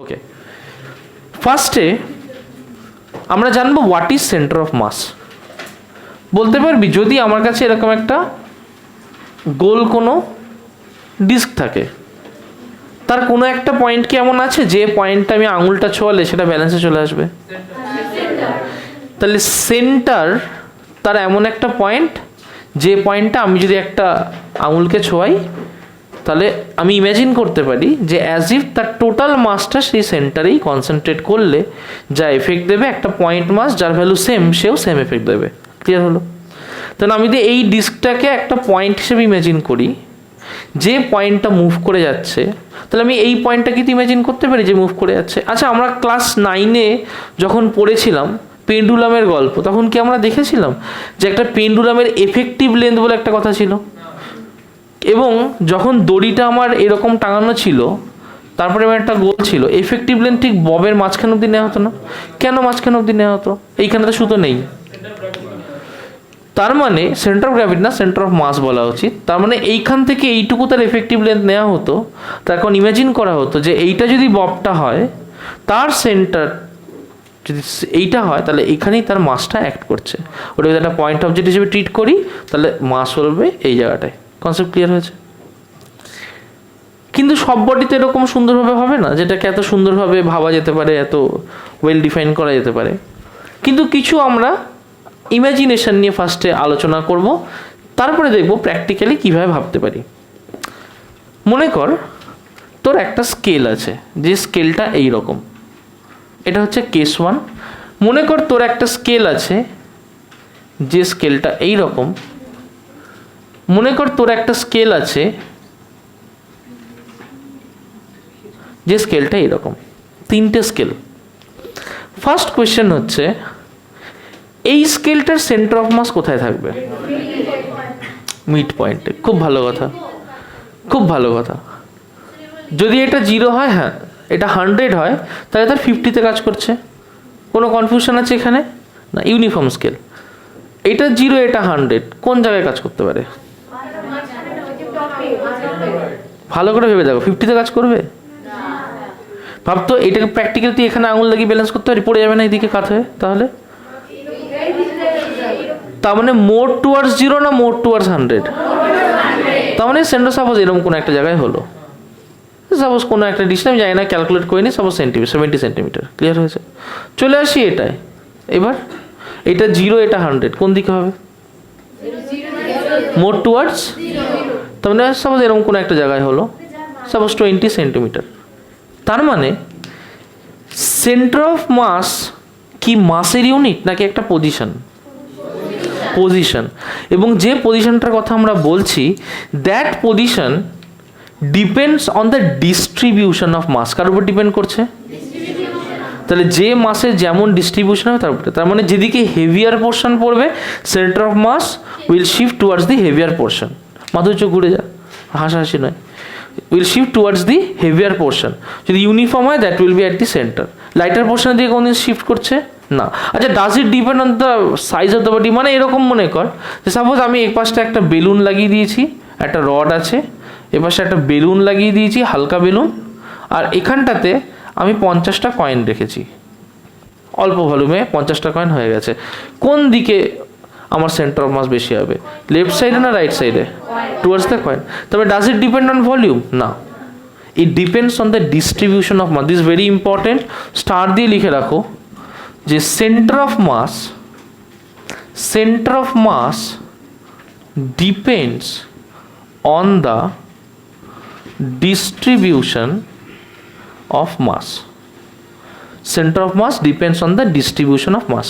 ওকে, ফার্স্টে আমরা জানবো what is centre of mass. বলতে পারবি যদি আমার কাছে এরকম একটা গোল কোনো ডিস্ক থাকে, তার কোনো একটা পয়েন্ট কি এমন আছে যে পয়েন্টটা আমি আঙুলটা ছোঁয়ালে সেটা ব্যালেন্সে চলে আসবে? তাহলে সেন্টার তার এমন একটা পয়েন্ট যে পয়েন্টটা আমি যদি একটা আঙুলকে ছোঁয়াই তাহলে আমি ইমাজিন করতে পারি যে অ্যাজ ইফ তার টোটাল মাসটা সেই সেন্টারেই কনসেন্ট্রেট করলে যা এফেক্ট দেবে একটা পয়েন্ট মাস যার ভ্যালু সেম, সেও সেম এফেক্ট দেবে। ক্লিয়ার হলো? তাহলে আমি যদি এই ডিস্কটাকে একটা পয়েন্ট হিসেবে ইমাজিন করি, যে পয়েন্টটা মুভ করে যাচ্ছে, তাহলে আমি এই পয়েন্টটাকে তো ইমাজিন করতে পারি যে মুভ করে যাচ্ছে। আচ্ছা, আমরা ক্লাস 9-এ যখন পড়েছিলাম পেন্ডুলামের গল্প, তখন কি আমরা দেখেছিলাম যে একটা পেন্ডুলামের এফেক্টিভ লেন্থ বলে একটা কথা ছিল, এবং যখন দড়িটা আমার এরকম টাঙানো ছিল তারপরে আমার একটা গোল ছিল, এফেক্টিভ লেন্থ ঠিক ববের মাঝখান অব্দি নেওয়া হতো না? কেন মাঝখান অব্দি নেওয়া হতো? এইখানে তো সুতো নেই। তার মানে সেন্টার অফ গ্র্যাভিটি না, সেন্টার অফ মাস বলা উচিত। তার মানে এইখান থেকে এইটুকু তার এফেক্টিভ লেন্থ নেওয়া হতো। তখন ইমাজিন করা হতো যে এইটা যদি ববটা হয়, তার সেন্টার যদি এইটা হয়, তাহলে এইখানেই তার মাসটা অ্যাক্ট করছে। ওটা যদি একটা পয়েন্ট অবজেক্ট হিসেবে ট্রিট করি তাহলে মাস হবে এই জায়গাটায়। কনসেপ্ট ক্লিয়ার হয়েছে? কিন্তু সব বডিতে এরকম সুন্দরভাবে হবে না, যেটাকে এত সুন্দরভাবে ভাবা যেতে পারে, এত ওয়েল ডিফাইন করা যেতে পারে। কিন্তু কিছু আমরা ইমাজিনেশন নিয়ে ফার্স্টে আলোচনা করব, তারপরে দেখব প্র্যাকটিক্যালি কীভাবে ভাবতে পারি। মনে কর তোর একটা স্কেল আছে, যে স্কেলটা এই রকম, এটা হচ্ছে কেস 1। মনে কর তোর একটা স্কেল আছে যে স্কেলটা এই রকম। মনে কর তোর একটা স্কেল আছে যে স্কেলটা এইরকম। তিনটে স্কেল। ফার্স্ট কোয়েশ্চেন হচ্ছে এই স্কেলটার সেন্টার অফ মাস কোথায় থাকবে? মিড পয়েন্টে। খুব ভালো কথা, খুব ভালো কথা। যদি এটা 0 হয়, হ্যাঁ এটা 100 হয়, তাহলে তার 50-তে কাজ করছে। কোনো কনফিউশন আছে এখানে? না, ইউনিফর্ম স্কেল। এটা 0, এটা 100, কোন জায়গায় কাজ করতে পারে? ভালো করে ভেবে দেখো, 50-তে কাজ করবে? ভাবতো এটাকে প্র্যাকটিক্যাল তুই এখানে আঙুল লাগিয়ে ব্যালেন্স করতে পারি, পড়ে যাবে না এইদিকে কাত হয়ে? তাহলে তার মানে মোর টুয়ার্ডস 0 না মোর টুয়ার্ডস 100? তার মানে সেন্টার সাপোজ এরকম কোনো একটা জায়গায় হলো, সাপোজ কোনো একটা ডিস্টেন্স আমি জানি না, ক্যালকুলেট করে নিই, সাপোজ 70 সেন্টিমিটার। ক্লিয়ার হয়েছে? চলে আসি এটায়। এবার এটা 0, এটা 100, কোন দিকে হবে? মোর টুয়ার্ডস। তার মানে সাপোজ এরকম কোনো একটা জায়গায় হলো, সাপোজ 20 সেন্টিমিটার। তার মানে সেন্টার অফ মাস কি মাসের ইউনিট নাকি একটা পজিশন? পজিশন। এবং যে পজিশনটার কথা আমরা বলছি, that position depends on the distribution of mass. কার উপর ডিপেন্ড করছে? তাহলে যে মাসের যেমন ডিস্ট্রিবিউশন হবে তার উপরে। তার মানে যেদিকে হেভিয়ার পোর্শন পড়বে, centre of mass will shift towards the heavier portion. মাথা চোখ ঘুরে যা, হাসাহাসি নয়। Will shift towards the heavier portion. যদি ইউনিফর্ম হয়, that will be at the centre. Lighter পোর্শনের দিকে কোনদিন শিফট করছে না। আচ্ছা, does it depend on the size of the body? মানে এরকম মনে কর যে সাপোজ আমি এক পাশটা একটা বেলুন লাগিয়ে দিয়েছি, একটা রড আছে, এ পাশে একটা বেলুন লাগিয়ে দিয়েছি, হালকা বেলুন, আর এখানটাতে আমি 50টা কয়েন রেখেছি। অল্প ভলিউমে 50টা কয়েন হয়ে গেছে। কোন দিকে আমার সেন্টার অফ মাস বেশি হবে? লেফট সাইডে না রাইট সাইডে? Towards the coin. তবে does it depend on volume? না, it depends on the distribution of mass. This very important, star দিয়ে লিখে রাখো যে centre of mass depends on the distribution of mass. Centre of mass depends on the distribution of mass.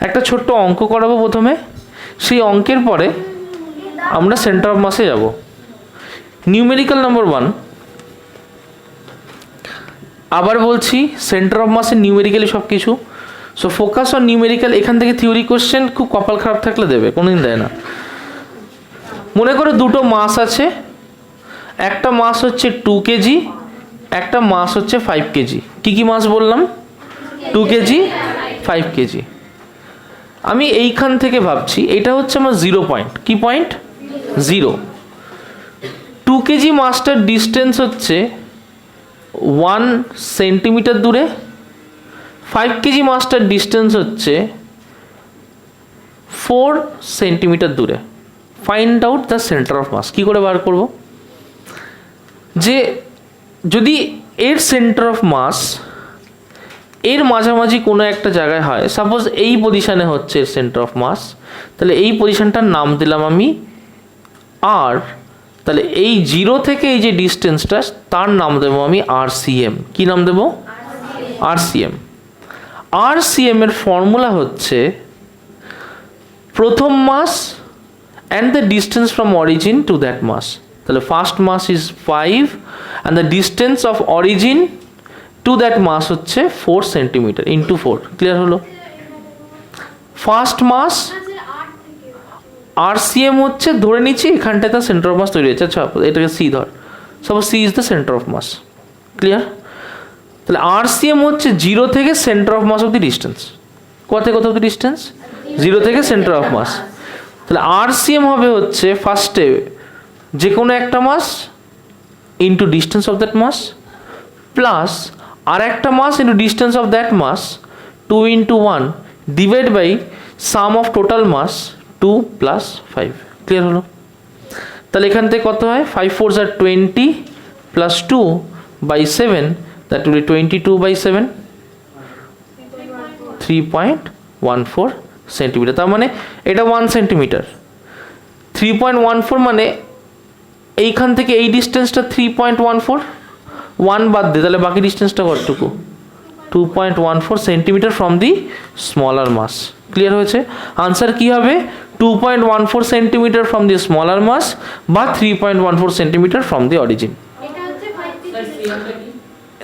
একটা ছোট্ট অঙ্ক করাবো প্রথমে, সেই অঙ্কের পরে আমরা সেন্টার অফ মাসে যাব। Numerical number 1। আবার বলছি, সেন্টার অফ মাসের নিউমেরিক্যালি সব কিছু। So focus on numerical. এখান থেকে থিওরি কোশ্চেন খুব কপাল খারাপ থাকলে দেবে, কোনোদিন দেয় না। মনে করো দুটো মাস আছে, একটা মাস হচ্ছে 2 কেজি, একটা মাস হচ্ছে 5 কেজি। কী কী মাস বললাম? 2 কেজি, 5 কেজি। আমি এইখান থেকে ভাবছি এটা হচ্ছে আমার 0 পয়েন্ট। কি পয়েন্ট? 0। 2 কেজি মাসটার ডিস্টেন্স হচ্ছে 1 সেন্টিমিটার দূরে, 5 কেজি মাসটার ডিস্টেন্স হচ্ছে 4 সেন্টিমিটার দূরে। Find out the centre of mass. কী করে বার করব? যে যদি এর সেন্টার অফ মাস এর মাঝামাঝি কোনো একটা জায়গায় হয়, সাপোজ এই পজিশানে হচ্ছে এর সেন্টার অফ মাস, তাহলে এই পজিশানটার নাম দিলাম আমি আর। তাহলে এই 0 থেকে এই যে ডিস্টেন্সটা তার নাম দেবো আমি RCM। কি নাম দেবো? RCM। RCM এর ফর্মুলা হচ্ছে প্রথম mass and the distance from origin to that mass. তাহলে first mass is 5 and the distance of origin to that mass হচ্ছে 4 সেন্টিমিটার ইন্টু 4। ক্লিয়ার হলো? ফার্স্ট মাস RCM হচ্ছে, ধরে নিচ্ছি এখানটায় তার সেন্টার অফ মাস তৈরি হচ্ছে। আচ্ছা এটাকে সি ধর, suppose C is the centre of mass. Clear? তাহলে RCM হচ্ছে 0 থেকে সেন্টার অফ মাস অব্দি ডিস্টেন্স। কোথা অব্দি ডিস্টেন্স? 0 থেকে সেন্টার অফ মাস। তাহলে RCM হবে হচ্ছে ফার্স্টে যে কোনো একটা mass into distance of that mass plus আর একটা mass into distance of that mass 2 into 1 divide by sum of total mass 2 + 5। Clear হলো? তাহলে এখান থেকে কত হয়? 5 4s are 20 + 2 by 7, that will be 22 by 7, 3.14 centimetre. তার মানে এটা 1 সেন্টিমিটার। 3.14 মানে এইখান থেকে এই ডিস্টেন্সটা 3.14, 1 বাদ দে, তাহলে বাকি ডিস্টেন্সটা কতটুকু? 2.14 centimetre from the smaller mass. Clear হয়েছে? আনসার কি হবে? 2.14 centimetre from the smaller mass বা 3.14 centimetre from the origin.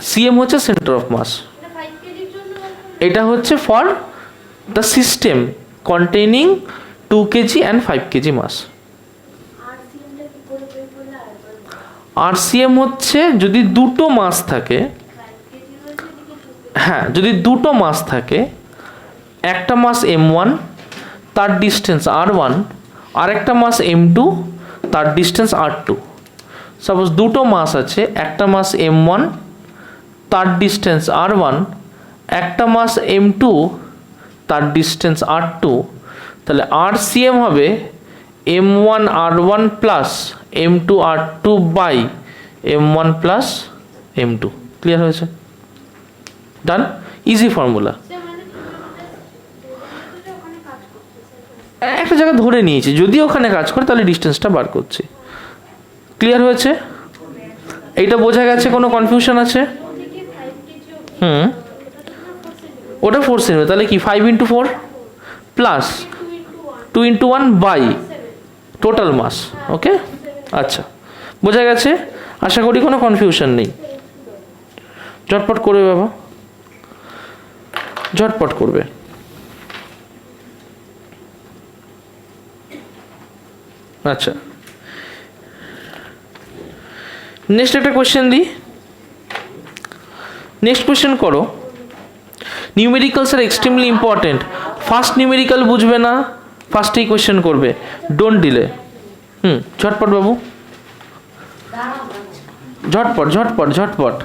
CM হচ্ছে সেন্টার অফ মাস। এটা হচ্ছে for the system containing 2 kg and 5 kg mass. RCM হচ্ছে যদি দুটো মাস থাকে, হ্যাঁ যদি দুটো মাস থাকে, একটা মাস M1 তার ডিস্টেন্স R1 আর একটা মাস M2 তার ডিস্টেন্স R2। সাপোজ দুটো মাস আছে, একটা মাস M1 তার ডিস্টেন্স R1, একটা মাস M2 তার ডিস্টেন্স R2। তাহলে RCM হবে M1 R1 plus M2 R2 by M1 plus M2। Clear হয়েছে? ডান? Easy formula. একটা জায়গা ধরে নিয়েছি, যদি ওখানে কাজ করে তাহলে ডিস্টেন্সটা বার করছি। ক্লিয়ার হয়েছে? এইটা বোঝা গেছে? কোনো কনফিউশন আছে? ওটা 4 সেন্টিমিটার। তাহলে কি 5 into 4 plus 2 into 1 by total mass. Okay, আচ্ছা বোঝা গেছে? আশা করি কোনো কনফিউশন নেই। ঝটপট করবে বাবা, ঝটপট করবে। আচ্ছা নেক্সট একটা কোয়েশ্চেন দিই। নেক্সট কোয়েশ্চেন করো। Numericals are extremely important. First numerical বুঝবে না, ফার্স্টেই কোয়েশ্চেন করবে, ডোন্ট ডিলে। ঝটপট বাবু, ঝটপট ঝটপট ঝটপট।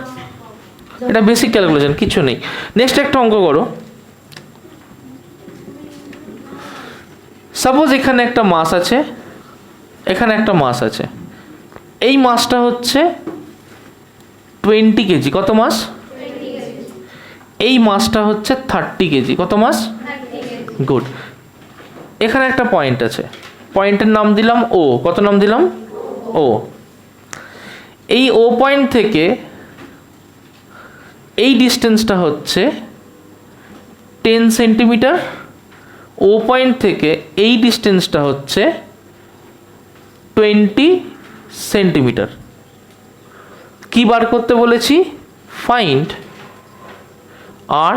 এটা বেসিক ক্যালকুলেশন, কিছু নেই। নেক্সট একটা অঙ্ক করো। সাপোজ এখানে একটা মাস আছে, এখানে একটা মাস আছে। এই মাসটা হচ্ছে 20 কেজি। কত মাস? এই মাসটা হচ্ছে 30 কেজি। কত মাস? গুড। এখানে একটা পয়েন্ট আছে, পয়েন্টের নাম দিলাম ও। কত নাম দিলাম? ও। এই ও পয়েন্ট থেকে এই ডিস্টেন্সটা হচ্ছে 10 সেন্টিমিটার। ও পয়েন্ট থেকে এই ডিস্টেন্সটা হচ্ছে 20 সেন্টিমিটার। কি বার করতে বলেছি? Find R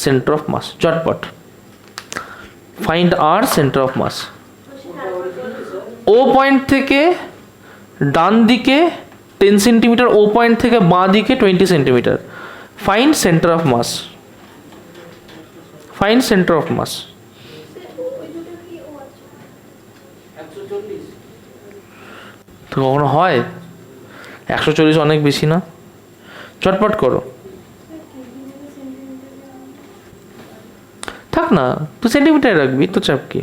centre of mass. ঝটপট find R centre of mass. ও পয়েন্ট থেকে ডান দিকে 10 সেন্টিমিটার, ও পয়েন্ট থেকে বাঁ দিকে 20 centimetre. Find centre of mass. Find centre of mass. তো কখনো হয়? 140 অনেক বেশি না? চটপট করো। থাক না, তুই সেন্টিমিটার রাখবি, তো চাপ কি?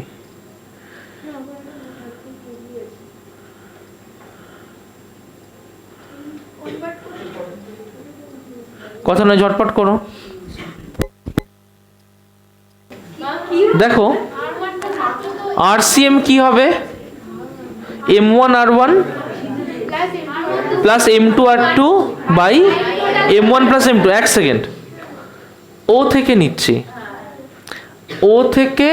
কথা নয়, ঝটপট করো। দেখো RCM কি হবে? M1 R1 plus M2 R2 by M1 plus M2। এক সেকেন্ড, ও থেকে নিচ্ছি, ও থেকে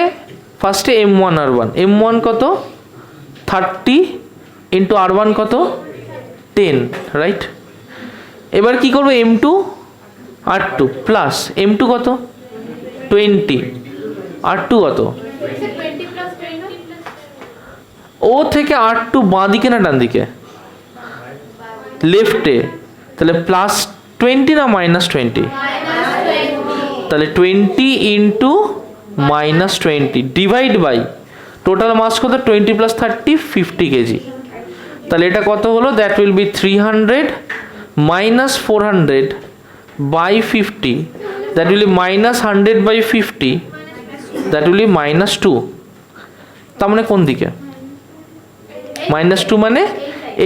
ফার্স্টে M1 R1, M1 কত 30 ইন্টু R1 কত 10, রাইট? এবার কি করবো, M2 R2 প্লাস M2 কত 20, R2 কত, ও থেকে R2 বাঁ দিকে না ডান দিকে? লেফটে, তাহলে প্লাস 20 না মাইনাস 20? তাহলে 20 into minus 20 divide by total mass কত 20 প্লাস 30 50 কেজি। তাহলে এটা কত হলো? That will be 300 minus 400 by 50, that will be minus 100 by 50, that will be minus 2। তার মানে কোন দিকে? মাইনাস 2 মানে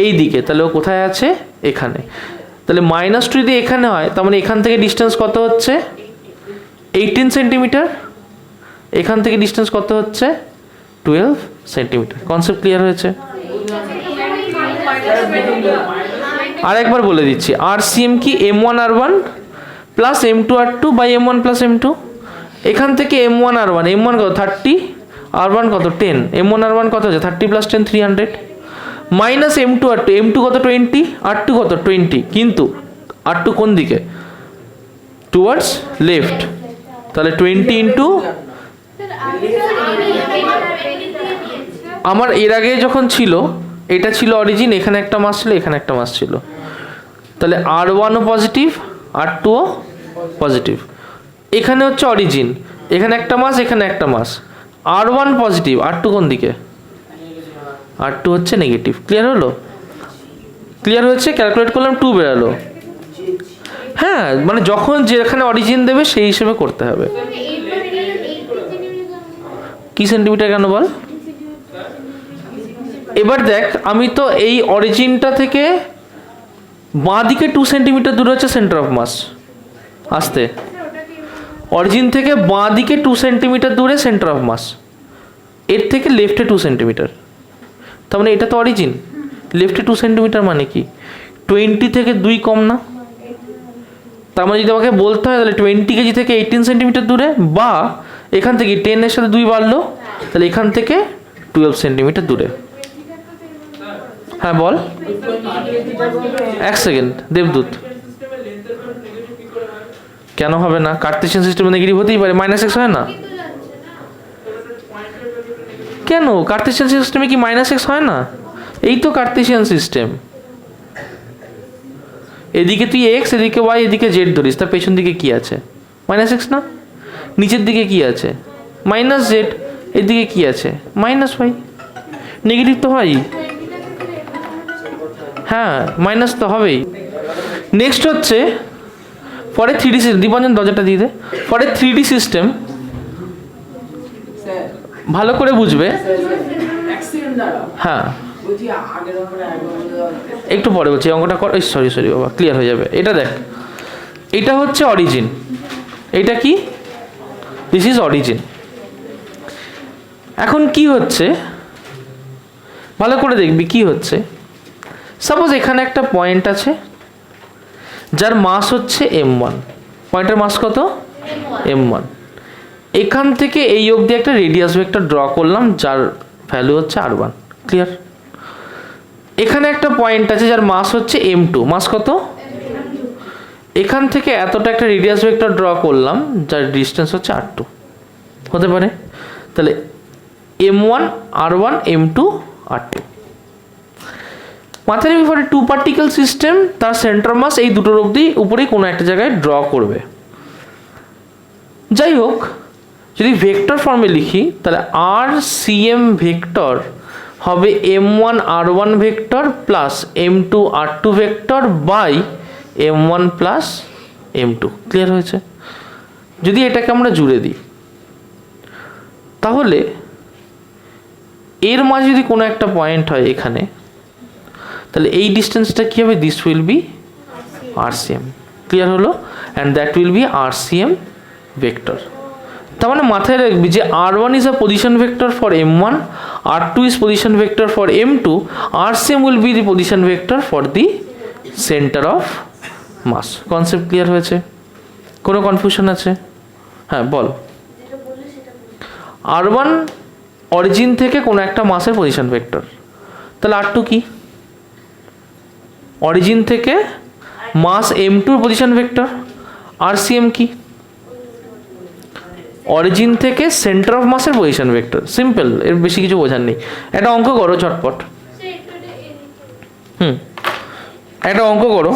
এই দিকে। তাহলে ও কোথায় আছে? এখানে। তাহলে মাইনাস 2 যদি এখানে হয়, তার মানে এখান থেকে ডিস্টেন্স কত হচ্ছে 18 সেন্টিমিটার, এখান থেকে ডিস্টেন্স কত হচ্ছে 12 সেন্টিমিটার। কনসেপ্ট ক্লিয়ার হয়েছে? আর একবার বলে দিচ্ছি, RCM কি M1 R1 plus M2 R2 by M1 plus M2। এখান থেকে M1 R1, M1 কত 30, R1 কত 10, M1 R1 কত হচ্ছে 30 plus 10 300, minus M2 R2, M2 কত 20, R2 কত 20, কিন্তু R2 কোন দিকে? Towards left. তাহলে 20 ইন্টু, আমার এর আগে যখন ছিল এটা ছিল অরিজিন, এখানে একটা মাস ছিল, এখানে একটা মাস ছিল, তাহলে R1ও পজিটিভ R2ও পজিটিভ। এখানে হচ্ছে অরিজিন, এখানে একটা মাস, এখানে একটা মাস, R1 পজিটিভ, R2 কোন দিকে? R2 হচ্ছে নেগেটিভ। ক্লিয়ার হলো? ক্লিয়ার হয়েছে? ক্যালকুলেট করলাম 2 বেরালো। হ্যাঁ, মানে যখন যেখানে অরিজিন দেবে সেই হিসেবে করতে হবে। কি সেন্টিমিটার কেন বল? এবার দেখ, আমি তো এই অরিজিনটা থেকে বাঁ দিকে 2 সেন্টিমিটার দূরে হচ্ছে সেন্টার অফ মাস। আসতে, অরিজিন থেকে বাঁ দিকে 2 সেন্টিমিটার দূরে সেন্টার অফ মাস, এর থেকে লেফটে 2 সেন্টিমিটার। তার মানে এটা তো অরিজিন, লেফটে 2 সেন্টিমিটার মানে কি 20 থেকে 2 কম না? তার মানে যদি আমাকে বলতে হয় তাহলে 20 কেজি থেকে 18 সেন্টিমিটার দূরে, বা এখান থেকে 10 এর সাথে 2 বাড়লো, তাহলে এখান থেকে 12 সেন্টিমিটার দূরে। হ্যাঁ বল। এক সেকেন্ড দেবদূত, কেন হবে না? কার্টেসিয়ান সিস্টেমে নেগেটিভ হতেই পারে, -x হয় না কেন? কার্টেসিয়ান সিস্টেমে কি -x হয় না? এই তো কার্টেসিয়ান সিস্টেম। এদিকে তুই x, এদিকে y, এদিকে z ধরিস, তার পেছন দিকে কি আছে? -x না? নিচের দিকে কি আছে? -z, এদিকে কি আছে? -y। নেগেটিভ তো হয়, হ্যাঁ মাইনাস তো হবেই। নেক্সট হচ্ছে for a 3D system, Dipanjan দরজাটা দিয়ে দে। ফর এ 3D সিস্টেম ভালো করে বুঝবে। হ্যাঁ একটু পরে বলছি, অঙ্কটা কর। সরি বাবা, ক্লিয়ার হয়ে যাবে। এটা দেখ, এটা হচ্ছে অরিজিন, এটা কি? This is origin. এখন কি হচ্ছে ভালো করে দেখবি কি হচ্ছে। সাপোজ এখানে একটা পয়েন্ট আছে যার মাস হচ্ছে M1, পয়েন্টের মাস কত? M1। এখান থেকে এই অবধি একটা রেডিয়াস ভেক্টর ড্র করলাম যার ভ্যালু হচ্ছে R1। ক্লিয়ার? এখানে একটা পয়েন্ট আছে যার মাস হচ্ছে M2, মাস কত? এখান থেকে এতটা একটা রেডিয়াস ভেক্টর ড্র করলাম যার ডিস্টেন্স হচ্ছে R2। হতে পারে? তাহলে M1 R1 M2 R2। মাথায় রাখবি, ফর এ 2 পার্টিকেল সিস্টেম তার সেন্টার মাস এই দুটোর অবধি উপরেই কোনো একটা জায়গায় ড্র করবে। যাই হোক, যদি ভেক্টর ফর্মে লিখি তাহলে RCM ভেক্টর হবে M1 R1 vector plus M2 R2 vector by m1 plus m2। Clear হয়েছে? যদি এটাকে আমরা জুড়ে দিই তাহলে এর মাঝে যদি কোনো একটা পয়েন্ট হয় এখানে, তাহলে এই ডিস্টেন্সটা কী হবে? This will be RCM। Clear হলো? And that will be RCM vector. তার মানে মাথায় রাখবি যে r1 is a position vector for m1, r2 is position vector for m2, RCM will be the position vector for the center of mass। Concept clear হয়েছে? কোনো confusion আছে? হ্যাঁ বল। r1 origin থেকে কোনো একটা মাসের পজিশন ভেক্টর, তাহলে r2 কি? অরিজিন থেকে মাস m2 পজিশন ভেক্টর। RCM কি? অরিজিন থেকে সেন্টার অফ মাসের পজিশন ভেক্টর। সিম্পল, এর বেশি কিছু বোঝার নেই। একটা অঙ্ক করো ঝটপট। একটা অঙ্ক করো।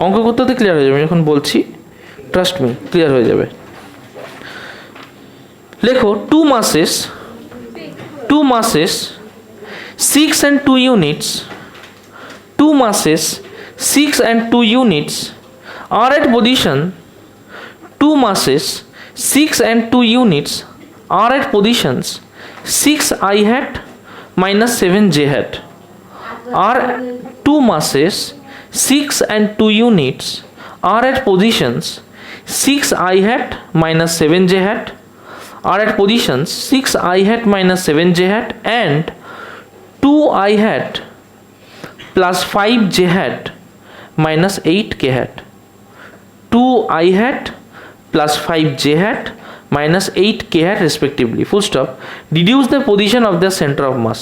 অঙ্ক করতে তো ক্লিয়ার হয়ে যাবে, যখন বলছি ট্রাস্ট মি ক্লিয়ার হয়ে যাবে। লেখো two masses 6 and 2 units, 2 masses 6 and 2 units are at position, 2 masses 6 and 2 units are at positions 6 I hat minus 7 j hat, are 2 masses 6 and 2 units are at positions 6 I hat minus 7 j hat, are at positions 6 I hat minus 7 j hat and 2 I hat plus 5 j hat minus 8 k hat, 2 I hat plus 5 j hat minus 8 k hat respectively, full stop, deduce the position of the center of mass।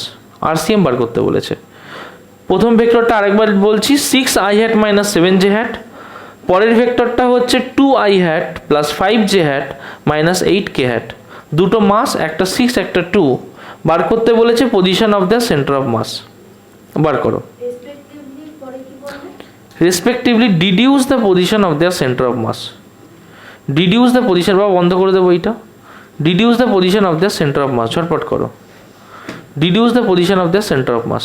RCM বার করতে বলেছে। প্রথম ভেক্টরটা আরেকবার বলছি 6 I hat minus 7 j hat, পরের ভেক্টরটা হচ্ছে 2 I hat plus 5 j hat minus 8 k hat। দুটো মাস, একটা 6 একটা 2, বার করতে বলেছে position of the centre of mass. বার করো। Respectively deduce the position of the centre of mass. Deduce the position, বা বন্ধ করে দেবো এইটা। Deduce the position of the centre of mass, ঝটপট করো। Deduce the position of the centre of mass.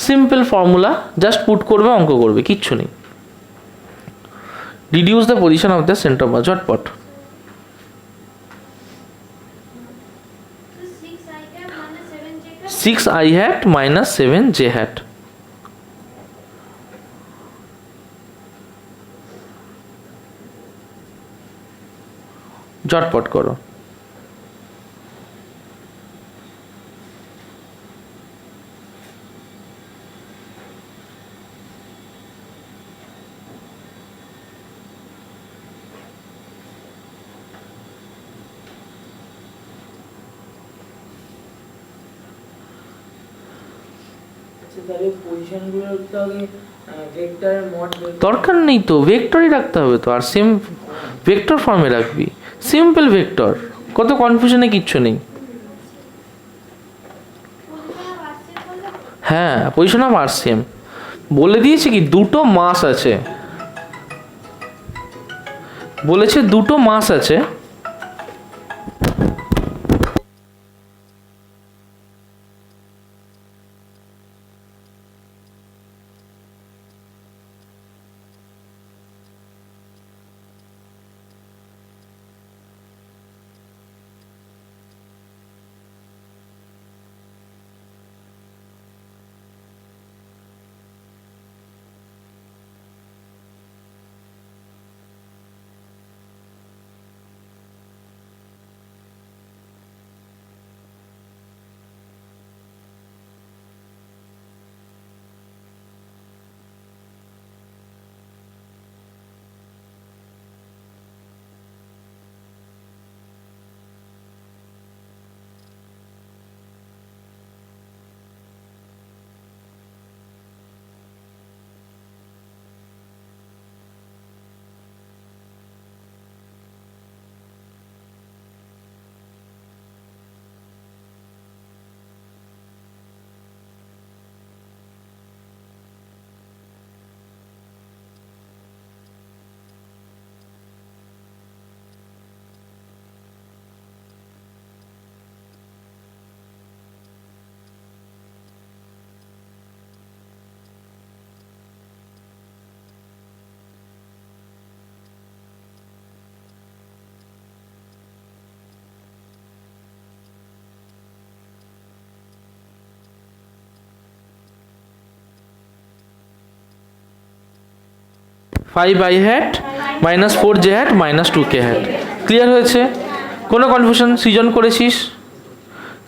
Simple formula, just put করবে, অঙ্ক করবে, কিচ্ছু নেই। Deduce the position of the centre of mass, ঝটপট। 6 I hat minus 7 j hat। ঝটপট করো। দরকার নেই তো, ভেক্টরই রাখতে হবে তো, আর সেম ভেক্টর ফর্মে রাখবি, সিম্পল ভেক্টর, কত কনফিউশনে কিচ্ছু নেই। হ্যাঁ, পজিশন অফ RCM বলে দিয়েছে কি, দুটো মাস আছে, বলেছে দুটো মাস আছে। 5i hat minus 4j hat minus 2k hat। Clear হয়েছে? কোনো কনফিউশন? সৃজন করেছিস?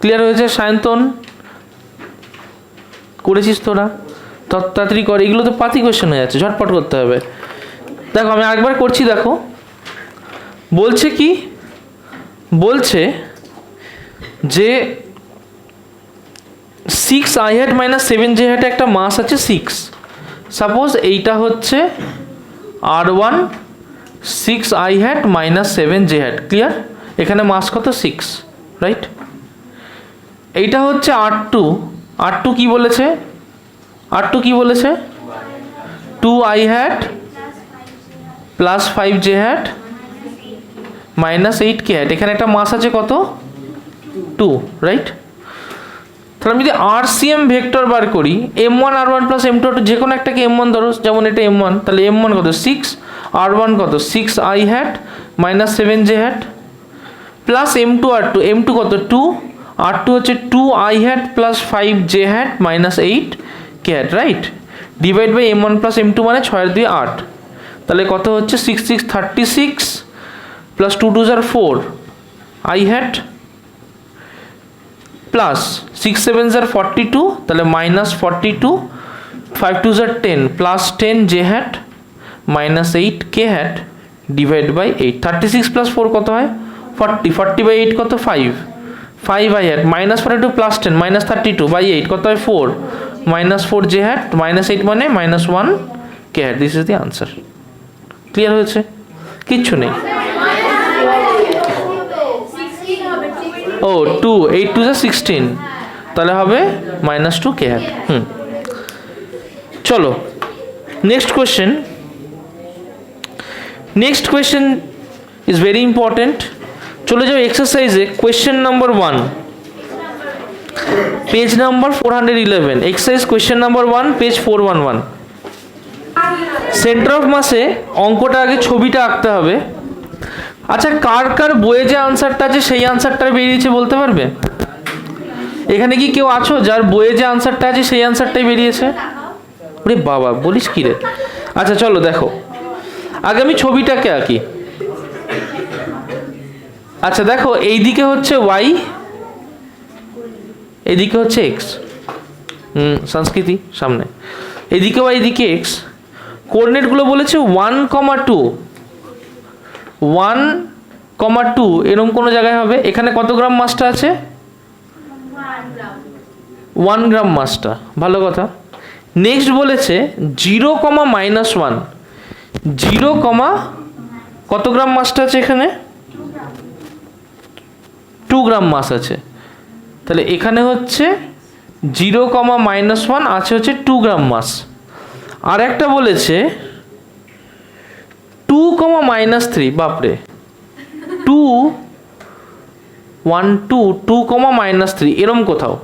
ক্লিয়ার হয়েছে? সায়ন্তন করেছিস তোরা? তাড়াতাড়ি কর, এগুলো তো পাতি কোয়েশ্চেন হয়ে যাচ্ছে, ঝটপট করতে হবে। দেখো আমি আরেকবার করছি, দেখো বলছে কি, বলছে যে 6i hat minus 7j hat একটা মাস আছে 6। সাপোজ এইটা হচ্ছে r1 6i hat minus 7j hat। Clear? এখানে মাস কত? 6, রাইট? এইটা হচ্ছে r2। r2 কি বলেছে? r2 কি বলেছে? 2i hat plus 5j hat minus 8k hat। এখানে একটা মাস আছে কত? 2, রাইট? তাহলে আমি যদি RCM ভেক্টর বার করি, m1 r1 plus m2 r2, যে কোনো একটাকে m1 ধরো, যেমন এটা m1, তাহলে m1 কত? 6, r1 কত? 6i hat minus 7j hat plus m2 r2, m2 কত? 2, r2 হচ্ছে 2i hat plus 5j hat minus 8k hat, right? Divide by m1 plus m2 মানে 6 আর 2 8, তাহলে কত হচ্ছে? 6 6 36 প্লাস 2 2 4 i hat প্লাস 6 7 42, তাহলে minus 42, 5 2 10 plus 10j hat minus 8k hat divide by 8। 36 plus 4 কত হয়? 40, 40 by 8 কত? 5, 5i hat minus 42 plus 10 minus 32 by 8 কত হয়? 4, মাইনাস 4j hat মাইনাস 8 মানে minus 1k hat। This is the answer. Clear হয়েছে? কিচ্ছু নেই। ও 2, 8 2 16, তাহলে হবে মাইনাস 2k hat। চলো next question. Next question is very important. চলে যাও এক্সারসাইজে, question number 1, page number 411। Exercise question number 1, page 411। Centre of মাসে অঙ্কটা আগে ছবিটা আঁকতে হবে। আচ্ছা, কার কার বইয়ে যে আনসারটা আছে সেই আনসারটা বেরিয়েছে বলতে পারবে? এখানে কি কেউ আছো যার বইয়ে যে আনসারটা আছে সেই আনসারটাই বেরিয়েছে? ওরে বাবা, বলিস কি রে? আচ্ছা চলো দেখো, আগে আমি ছবিটাকে আঁকি। আচ্ছা দেখো, এইদিকে হচ্ছে y, এইদিকে হচ্ছে x। সংস্কৃতি সামনে, এইদিকে y, এইদিকে x। কোঅর্ডিনেটগুলো বলেছে 1, 2, 1, 2 এরকম কোনো জায়গায় হবে। এখানে কত গ্রাম মাছটা আছে? 1 গ্রাম মাছটা, ভালো কথা। নেক্সট বলেছে 0, -1, 0, কত গ্রাম মাছটা আছে? এখানে 2 গ্রাম মাছ আছে, তাহলে এখানে হচ্ছে 0, -1 আছে হচ্ছে 2 গ্রাম মাছ। আর একটা বলেছে 2, -3, বাপরে 2 1 2 2, -3 এরম কোথাও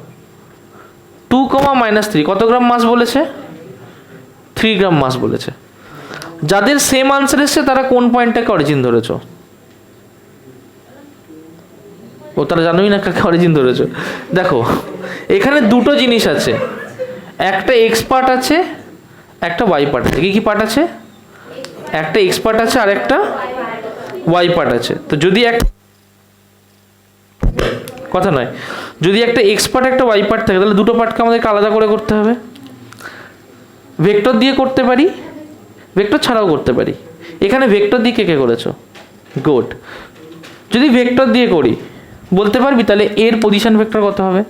2, -3 কত গ্রাম মাছ বলেছে? 3 গ্রাম মাছ বলেছে। যাদের সেম আনসার এসছে তারা কোন পয়েন্টটাকে অরিজিন ধরেছো? ও তারা জানোই না কাকে অরিজিন ধরেছো। দেখো এখানে দুটো জিনিস আছে, একটা এক্স পার্ট আছে, একটা ওয়াই পার্ট আছে। কি কি পার্ট আছে? একটা এক্স পার্ট আছে আর একটা ওয়াই পার্ট আছে। তো যদি এক কথা নয়, যদি একটা এক্স পার্ট একটা ওয়াই পার্ট থাকে তাহলে দুটো পার্টকে আমাদেরকে আলাদা করে করতে হবে। ভেক্টর দিয়ে করতে পারি, ভেক্টর ছাড়াও করতে পারি। এখানে ভেক্টর দিয়ে কে কে করেছো? গুড। যদি ভেক্টর দিয়ে করি বলতে পারবি তাহলে এর পজিশন ভেক্টর কত হবে?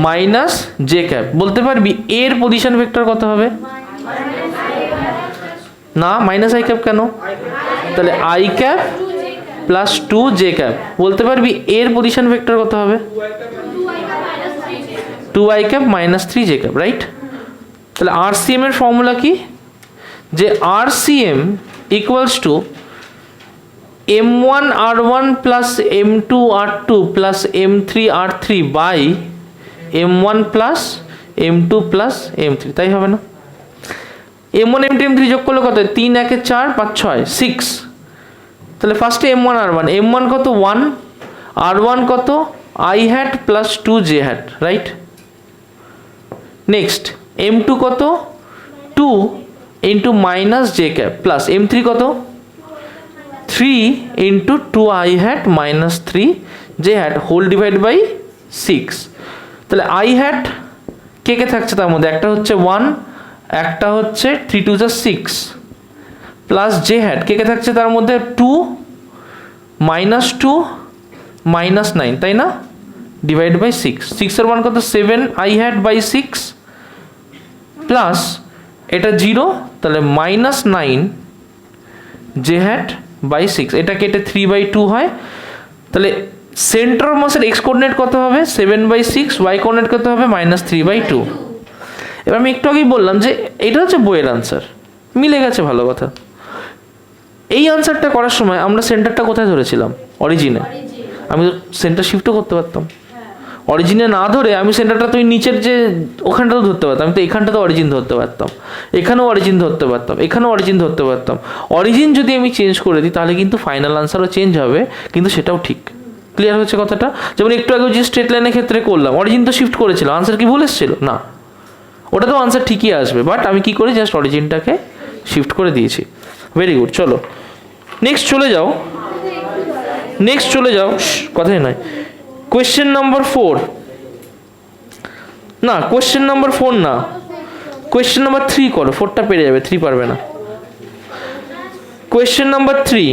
Minus J cap. বলতে পারবি এর পজিশন ভেক্টর কত হবে? না, মাইনাস আই ক্যাপ কেন? তাহলে I cap plus 2 J cap. বলতে পারবি এর পজিশন ভেক্টর কত হবে? 2i cap minus 3 J cap, right? তাহলে RCM এর ফর্মুলা কি? যে RCM equals to m1 r1 plus m2 r2 plus m3 r3 by m1 plus m2 plus m3, তাই হবে না? m1 m2 m3 যোগ করলে কত? 3 1 4 5 6 6। তাহলে ফার্স্টে m1 r1, m1 কত? 1, r1 কত? i hat plus 2 j hat, right? Next m2 কত? Two into minus J cap plus m3 কত 3 into 2i hat minus 3 J hat whole divide by 6। তাহলে i হ্যাট কে কে থাকছে তার মধ্যে, একটা হচ্ছে 1, একটা হচ্ছে 3 2 6 প্লাস জে হ্যাট কে কে থাকছে তার মধ্যে 2 মাইনাস 2 মাইনাস 9, তাই না, ডিভাইড বাই 6। 6 এর মান কত 7 i হ্যাট বাই 6 প্লাস এটা 0, তাহলে মাইনাস 9 জে হ্যাট বাই 6, এটা কেটে 3/2 হয়। তাহলে সেন্টার অফ মাসের এক্স কোঅর্ডিনেট কত হবে 7/6, ওয়াই কোঅর্ডিনেট কত হবে -3/2। এবার আমি একটু আগেই বললাম যে এটা হচ্ছে বইয়ের আনসার, মিলে গেছে, ভালো কথা। এই আনসারটা করার সময় আমরা সেন্টারটা কোথায় ধরেছিলাম, অরিজিনে। আমি তো সেন্টার শিফটও করতে পারতাম, অরিজিনে না ধরে আমি সেন্টারটা তুই নিচের যে ওখানটাও ধরতে পারতাম, আমি তো এখানটাতে অরিজিন ধরতে পারতাম, এখানেও অরিজিন ধরতে পারতাম, এখানেও অরিজিন ধরতে পারতাম। অরিজিন যদি আমি চেঞ্জ করে দিই তাহলে কিন্তু ফাইনাল আনসারও চেঞ্জ হবে, কিন্তু সেটাও ঠিক। ক্লিয়ার হচ্ছে কথাটা? যেমন একটু আগে যে স্ট্রেট লাইনের ক্ষেত্রে করলাম, অরিজিন তো শিফট করেছিলাম, আনসার কি ভুল এসেছিল না, ওটা তো আনসার ঠিকই আসবে, বাট আমি কি করি জাস্ট অরিজিনটাকে শিফট করে দিয়েছি। ভেরি গুড, চলো নেক্সট চলে যাও, নেক্সট চলে যাও, কথাই নয়। কোয়েশ্চেন নাম্বার 4, না কোয়েশ্চেন নাম্বার 4 না, কোয়েশ্চেন নাম্বার 3 করো, 4টা পেরে যাবে, 3 পারবে না। কোয়েশ্চেন নাম্বার 3,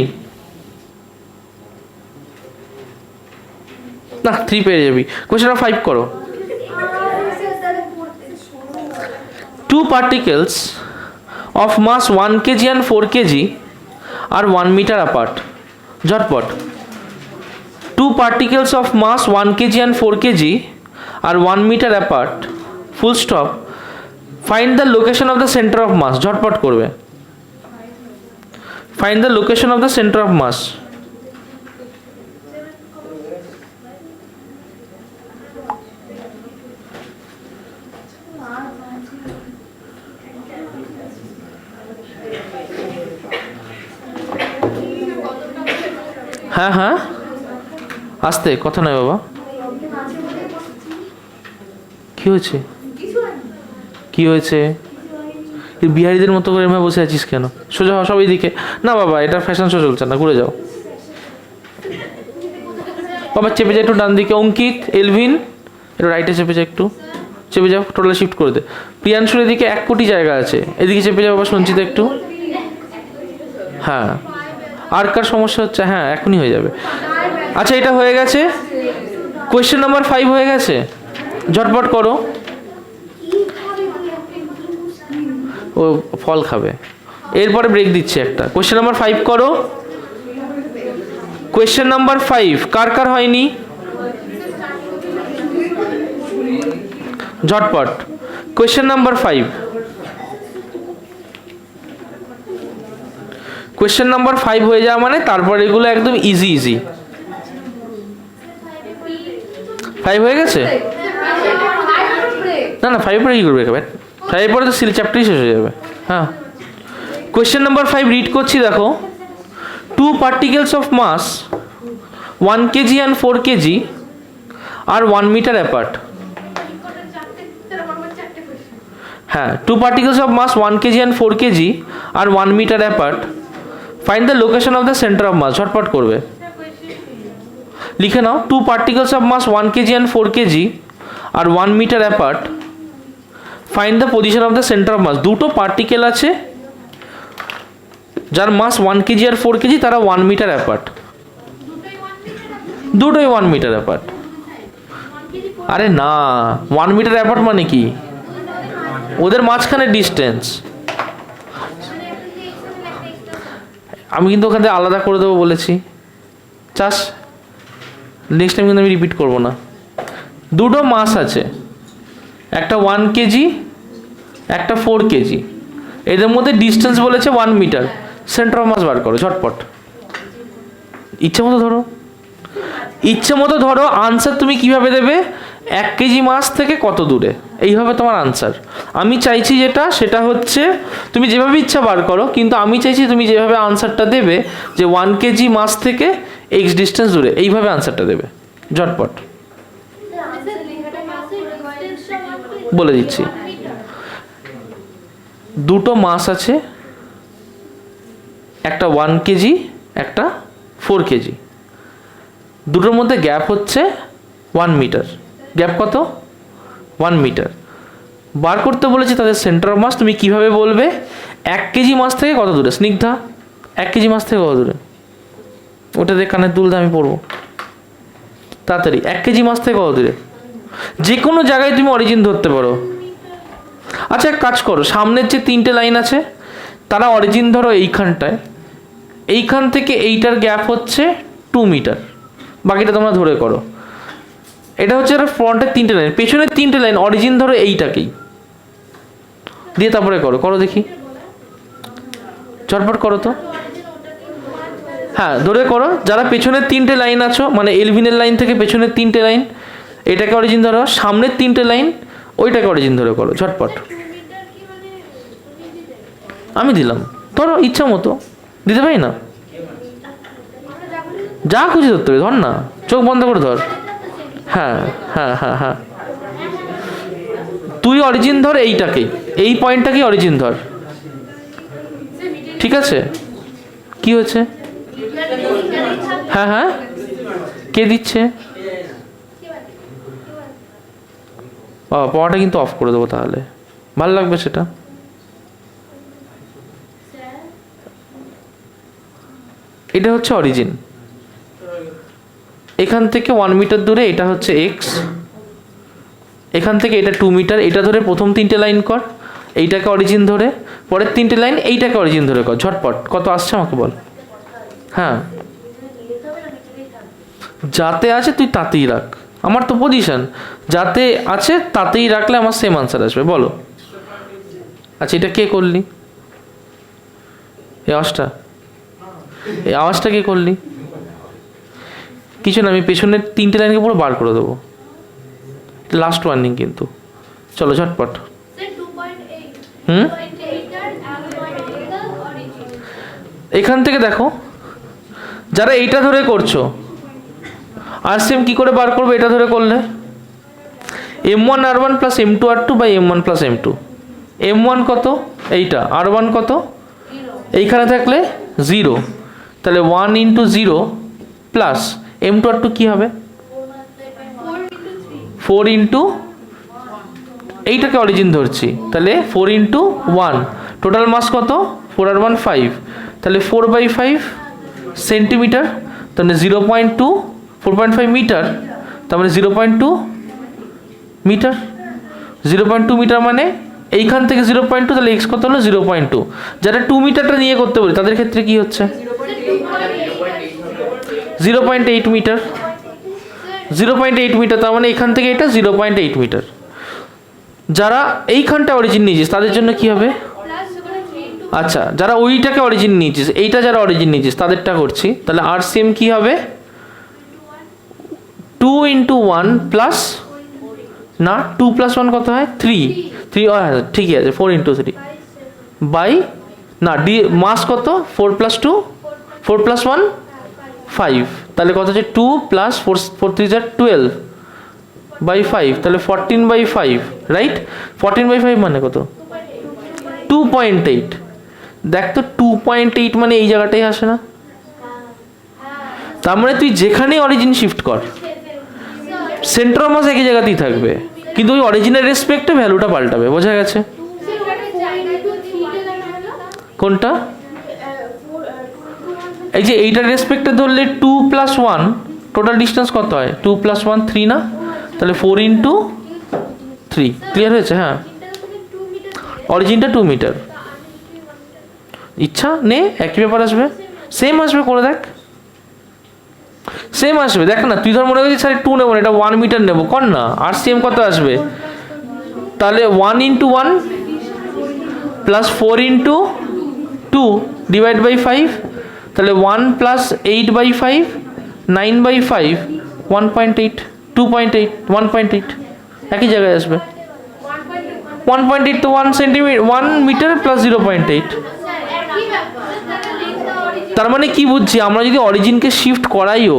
না 3 পেরে যাবি। কোয়েশ্চেন নাম্বার 5 করো। 2 particles of mass 1 kg and 4 kg are 1 meter apart. ঝটপট। 2 particles of mass 1 kg and 4 kg are 1 meter apart. Full stop. Find the location of the center of mass. ঝটপট করবে। Find the location of the center of mass. হ্যাঁ হ্যাঁ আস্তে, কথা নয় বাবা। কি হয়েছে, কি হয়েছে? বিহারিদের মতো করে এমনি বসে আছিস কেন? সোজা সব এইদিকে। না বাবা, এটা ফ্যাশন শো চলছে না, ঘুরে যাও বাবা। চেপে যায় একটু ডান দিকে। অঙ্কিত, এলভিন একটু রাইটে চেপে যায়, একটু চেপে যাও, টোটাল শিফট করে দে। প্রিয়াংশুর এদিকে 1 কোটি জায়গা আছে, এদিকে চেপে যাও বাবা। সঞ্চিতা একটু, হ্যাঁ। আর কার সমস্যা হচ্ছে? হ্যাঁ এখনই হয়ে যাবে। আচ্ছা এটা হয়ে গেছে, কোয়েশ্চেন নাম্বার 5 হয়ে গেছে, ঝটপট করো। ও ফল খাবে, এরপরে ব্রেক দিচ্ছে একটা। কোয়েশ্চেন নাম্বার 5 করো। কোয়েশ্চেন নাম্বার 5 কার কার হয়নি? ঝটপট। কোয়েশ্চেন নাম্বার 5, কোয়েশ্চেন নাম্বার 5 হয়ে যাওয়া মানে তারপর এগুলো একদম ইজি ইজি। 5 হয়ে গেছে? না না 5 পরে কি করবে একেবারে, 5 পরে তো সিল চ্যাপ্টারই শেষ হয়ে যাবে। হ্যাঁ কোয়েশ্চেন নাম্বার 5 রিড করছি, দেখো। 2 particles of mass 1 kg and 4 kg are 1 meter apart. হ্যাঁ 2 particles of mass 1 kg and 4 kg are 1 meter apart. Find the location of the center of mass. ঝটপট করবে, লিখে নাও। 2 particles of mass 1 kg and 4 kg are 1 meter apart. Find the position of the center of mass. দুটো particle আছে যার মাস 1 kg আর 4 kg, তারা 1 metre apart. দুটোই 1 metre apart. আরে না 1 মিটার অ্যাপার্ট মানে কি, ওদের মাঝখানে ডিস্টেন্স। আমি কিন্তু ওখান থেকে আলাদা করে দেবো বলেছি, চাস নেক্সট টাইম কিন্তু আমি রিপিট করবো না। দুটো মাস আছে, একটা 1 কেজি একটা 4 কেজি, এদের মধ্যে ডিস্টেন্স বলেছে 1 মিটার। সেন্টার অফ মাস বার করো ঝটপট, ইচ্ছে মতো ধরো, ইচ্ছে মতো ধরো। আনসার তুমি কিভাবে দেবে, 1 কেজি মাস থেকে কত দূরে, এইভাবে তোমার আনসার। আমি চাইছি যেটা সেটা হচ্ছে তুমি যেভাবে ইচ্ছা বার করো, কিন্তু আমি চাইছি তুমি যেভাবে আনসারটা দেবে যে 1 কেজি মাস থেকে এক্স ডিস্টেন্স দূরে, এইভাবে আনসারটা দেবে ঝটপট। বলে দিচ্ছি, দুটো মাস আছে, একটা 1 কেজি, একটা 4 কেজি, দুটোর মধ্যে গ্যাপ হচ্ছে 1 মিটার। গ্যাপ কত? 1 মিটার। বার করতে বলেছি তাদের সেন্টার অফ মাস। তুমি কিভাবে বলবে 1 কেজি মাস থেকে কত দূরে? স্নিগ্ধা, 1 কেজি মাস থেকে কত দূরে? ওটা দিয়ে কানের দুল দিয়ে আমি পড়বো তাড়াতাড়ি। 1 কেজি মাস থেকে কত দূরে? যে কোনো জায়গায় তুমি অরিজিন ধরতে পারো। আচ্ছা এক কাজ করো, সামনের যে 3টে লাইন আছে তারা অরিজিন ধরো এইখানটায়, এইখান থেকে এইটার গ্যাপ হচ্ছে 2 মিটার, বাকিটা তোমরা ধরে করো। এটা হচ্ছে ফ্রন্টের 3টে লাইন, পেছনের 3টে লাইন অরিজিন ধরো এইটাকেই, দিয়ে তারপরে করো। করো দেখি, চটপট করো তো। হ্যাঁ ধরে করো। যারা পেছনের 3টে লাইন আছো, মানে এলভিনের লাইন থেকে পেছনের 3টে লাইন, এটাকে অরিজিন ধরো, সামনের 3টে লাইন ওইটাকে অরিজিন ধরে করো ঝটপট। আমি দিলাম, ধরো ইচ্ছা মতো দিতে পারি না, যা খুশি ধরতে হবে ধর না, চোখ বন্ধ করে ধর। হ্যাঁ হ্যাঁ হ্যাঁ হ্যাঁ, তুই অরিজিন ধর এইটাকেই, এই পয়েন্টটাকেই অরিজিন ধর, ঠিক আছে? কি হয়েছে? হ্যাঁ হ্যাঁ, কে দিচ্ছে? বাবা পাওয়াটা কিন্তু অফ করে দেবো, তাহলে ভালো লাগবে সেটা। এটা হচ্ছে অরিজিন, এখান থেকে 1 মিটার দূরে এটা হচ্ছে এক্স, এখান থেকে এটা 2 মিটার, এটা ধরে প্রথম 3টে লাইন কর, এইটাকে অরিজিন ধরে, পরের 3টে লাইন এইটাকে অরিজিন ধরে কর ঝটপট। কত আসছে আমাকে বল। হ্যাঁ যাতে আছে তুই তাতেই রাখ, আমার তো পজিশন যাতে আছে তাতেই রাখলে আমার সেম আনসার আসবে। বলো। আচ্ছা এটা কে করলি? এই আওয়াজটা কে করলি? কিছু না, আমি পেছনের 3টে লাইনকে পুরো বার করে দেবো, লাস্ট ওয়ার্নিং কিন্তু। চলো ঝটপট। এখান থেকে দেখো, যারা এইটা ধরে করছো RCM কি করে বার করবে? এটা ধরে করলে M1 R1 plus M2 R2 by M1 plus M2। M1 কত? এইটা। R1 কত? এইখানে থাকলে 0, তাহলে 1 ইন্টু 0 প্লাস M2 R2 কি হবে? 4 ইন্টু, এইটাকে অরিজিন ধরছি, তাহলে 4 ইন্টু 1, টোটাল মাস কত? 4 আর 1 5, তাহলে 4/5 সেন্টিমিটার, তাহলে 0.2, 4.5 মিটার, তার মানে 0.2 মিটার। 0.2 মিটার মানে এইখান থেকে 0.2, তাহলে এক্স কত হলো? 0.2। যারা 2 মিটারটা নিয়ে করতে পারি তাদের ক্ষেত্রে কি হচ্ছে? 0.8 মিটার। 0.8 মিটার, তার মানে এখান থেকে এটা 0.8 মিটার। যারা এইখানটা অরিজিন নিয়েছিস তাদের জন্য কি হবে? আচ্ছা যারা ওইটাকে অরিজিন নিয়েছিস, এইটা যারা অরিজিন নিয়েছিস তাদেরটা করছি, তাহলে RCM কি হবে? 2 ইন্টু 1 প্লাস, না 2 প্লাস 1 কত হয়? 3। ঠিকই আছে, 4 ইন্টু 3 বাই, না ডি মাস কত? 4 প্লাস 2, 4 প্লাস 1 5, তাহলে কত হচ্ছে? 2 প্লাস 4 3 12 বাই 5, তাহলে 14/5, রাইট? 14/5 মানে কত? 2.8। দেখ তো 2.8 মানে এই জায়গাটাই আসে না? তার মানে তুই যেখানেই অরিজিন শিফট কর সেন্টার অফ মাস একই জায়গাতেই থাকবে, কিন্তু ওই অরিজিনের রেসপেক্টে ভ্যালুটা পাল্টাবে। বোঝা গেছে? কোনটা? এই যে এইটার রেসপেক্টে ধরলে 2 প্লাস 1, টোটাল ডিস্টেন্স কত হয়? 2 প্লাস 1 3 না? তাহলে 4 ইন্টু 3। ক্লিয়ার হয়েছে? হ্যাঁ, অরিজিনটা 2 মিটার। ইচ্ছা নে, একই ব্যাপার আসবে, সেম আসবে, করে দেখ, সেম আসবে। দেখ না, তুই ধর মনে করছিস স্যার 2 নেবো না, এটা 1 মিটার নেবো, কর না। RCM কত আসবে? তাহলে 1 into 1 plus 4 into 2 divide by 5, তাহলে 1 প্লাস 8/5, 9/5, 1.8, 2.8, 1.8 একই জায়গায় আসবে। 1.8 তো 1 সেন্টিমিটার, 1 মিটার প্লাস 0.8। তার মানে কি বুঝছি? আমরা যদি অরিজিনকে শিফট করাইও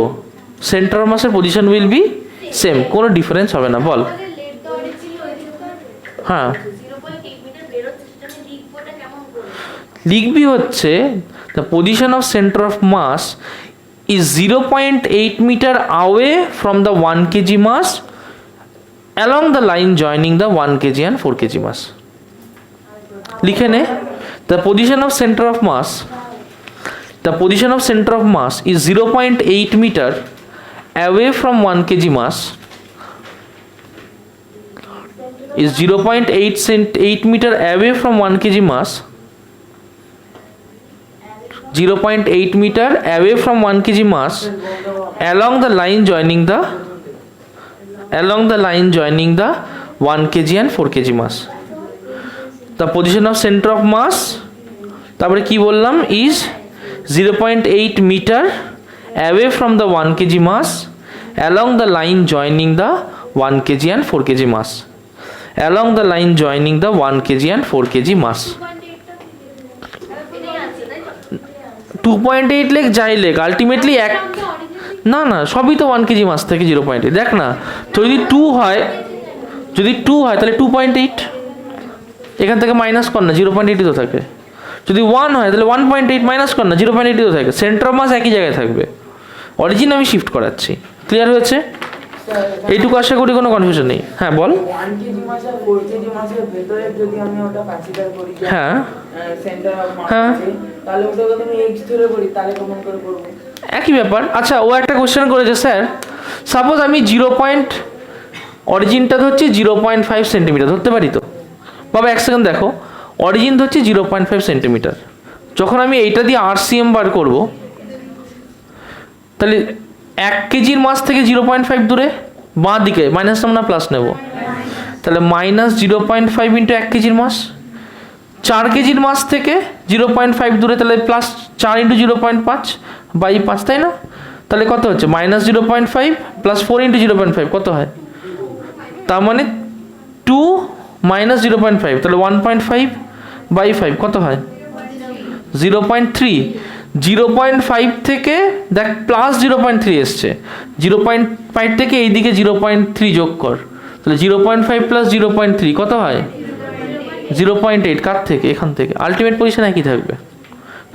সেন্টার অফ মাসের পজিশন উইল বি সেম, কোনো ডিফারেন্স হবে না। বল। হ্যাঁ লিখবি হচ্ছে the position of centre of mass is 0.8 meter away from the 1 kg mass along the line joining the 1 kg and 4 kg mass. লিখে নে, the position of center of mass is 0.8 meter away from 1 kg mass, is 0.8 meter away from 1 kg mass, 0.8 meter away from 1 kg mass along the line joining the 1 kg and 4 kg mass. The position of center of mass তারপরে কি বললাম is 0.8 meter away from the 1 kg mass along the line joining the 1 kg and 4 kg mass, along the line joining the 1 kg and 4 kg mass. 2.8 লেখ যাই লেখ ultimately এক না না সবই তো 1 কেজি মাস থেকে 0.8 দেখ না, তো যদি 2 হয় তাহলে 2.8 এখান থেকে মাইনাস কর না 0.8 তো থাকে, যদি 1 হয় তাহলে 1.8 মাইনাস কর না 0.8 তো থাকে, সেন্টার অফ মাস একই জায়গায় থাকবে, অরিজিন আমি শিফট করাচ্ছি। ক্লিয়ার হয়েছে? এইটুকু আশা করি কোনো কনফিউশন নেই। হ্যাঁ বল। 1 কেজি মাস আর 4 কেজি মাসের ভিতরে যদি আমি ওটা কনসিডার করি হ্যাঁ সেন্টার অফ মাস আছে, তাহলে ওটা যদি আমি x ধরে করি তাহলে কেমন করে করব? একই ব্যাপার। আচ্ছা ও একটা কোশ্চেন করেছে স্যার, সাপোজ আমি অরিজিনটা ধরছি 0.5 সেন্টিমিটার ধরতে পারি তো বাবা, এক সেকেন্ড দেখো, অরিজিন ধরছি 0.5 সেন্টিমিটার, যখন আমি এইটা দিয়ে RCM বার করব তাহলে 1 কেজির মাস থেকে 0.5 দূরে বাঁ দিকে মাইনাস নেব না প্লাস নেব, তাহলে মাইনাস 0.5 ইন্টু 1 কেজির মাস, 4 কেজির মাস থেকে 0.5 দূরে তাহলে প্লাস 4 ইন্টু 0.5 বাই 5, তাই না? তাহলে কত হচ্ছে মাইনাস 0.5 প্লাস 4 ইন্টু 0.5 কত হয়, তার মানে 2 মাইনাস 0.5 তাহলে 1.5 বাই 5 কত হয় 0.3। 0.5 থেকে দেখ প্লাস 0.3 এসছে, 0.5 থেকে এইদিকে 0.3 যোগ কর, তাহলে 0.5 প্লাস 0.3 কত হয় 0.8, কার থেকে এখান থেকে, আলটিমেট পজিশন একই থাকবে।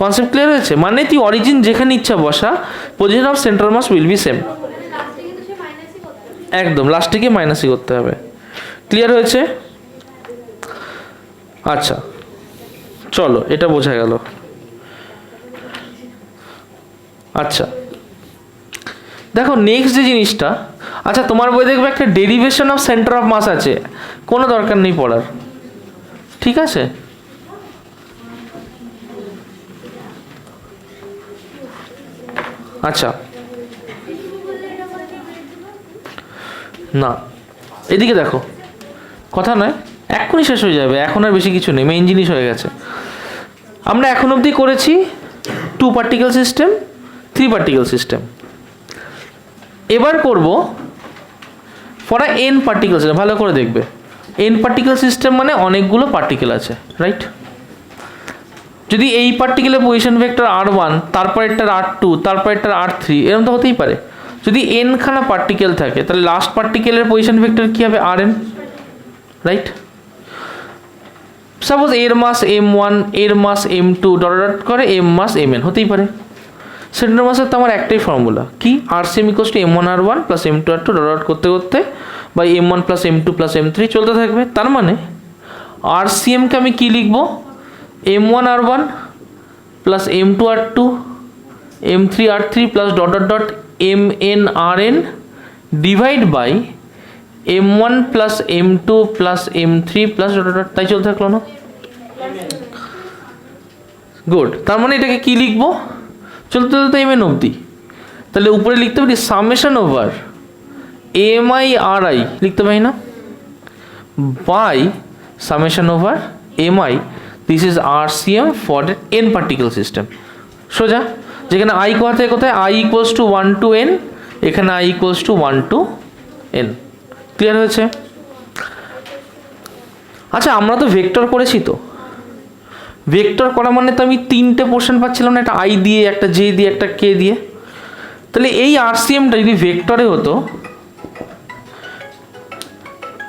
কনসেপ্ট ক্লিয়ার হয়েছে? মানে তুই অরিজিন যেখানে ইচ্ছা বসা, position of centre mass will be same. একদম লাস্টে গিয়ে মাইনাসই করতে হবে। ক্লিয়ার হয়েছে? আচ্ছা চলো এটা বোঝা গেল। আচ্ছা দেখো নেক্সট যে জিনিসটা, আচ্ছা তোমার বই দেখবে একটা derivation of centre of mass আছে, কোনো দরকার নেই পড়ার, ঠিক আছে? আচ্ছা না এদিকে দেখো, কথা নয় এক্ষুনি শেষ হয়ে যাবে, এখন আর বেশি কিছু নেই, মেইন জিনিস হয়ে গেছে। আমরা এখন অবধি করেছি 2 পার্টিকেল সিস্টেম, 3 পার্টিকেল সিস্টেম, এবার করব for a n particle system. ভালো করে দেখবে, n পার্টিকেল সিস্টেম মানে অনেকগুলো পার্টিকেল আছে, রাইট? যদি এই পার্টিকেলের পজিশন ভেক্টর r1, তারপর এটার r2, তারপর এটার r3, এরকম তো হতেই পারে। যদি n খানা পার্টিকেল থাকে তাহলে লাস্ট পার্টিকেলের পজিশন ভেক্টর কি হবে rn, রাইট? সাপোজ এর মাস m1, এর মাস m2 ডট ডট করে m মাস mn হতেই পারে। সেন্টার মাসের তো আমার একটাই ফর্মুলা কি, RCM equals two m1r1 plus m2r2 dot dot করতে করতে বা m1 plus m2 plus m3 চলতে থাকবে। তার মানে RCMকে আমি কি লিখবো, m1r1 plus m2r2 m3r3 plus dot dot dot mnrn divide by m1 plus m2 plus m3 plus dot dot, তাই চলতে থাকলো না? গুড। তার মানে এটাকে কি লিখবো, চলতে চলতে mn অবধি, তাহলে উপরে লিখতে পারি সামেশন ওভার mi ri লিখতে পারি না, by summation over mi, this is RCM for n particle system. সোজা, যেখানে i কোথা থেকে কোথায়, i equals to 1 to n, এখানে i equals to 1 to n। Clear হয়েছে? আচ্ছা আমরা তো ভেক্টর করেছি, তো ভেক্টর করা মানে তো আমি 3টে পোর্শন পাচ্ছিলাম না, একটা i দিয়ে, একটা j দিয়ে, একটা k দিয়ে। তাহলে এই RCMটা যদি ভেক্টরে হতো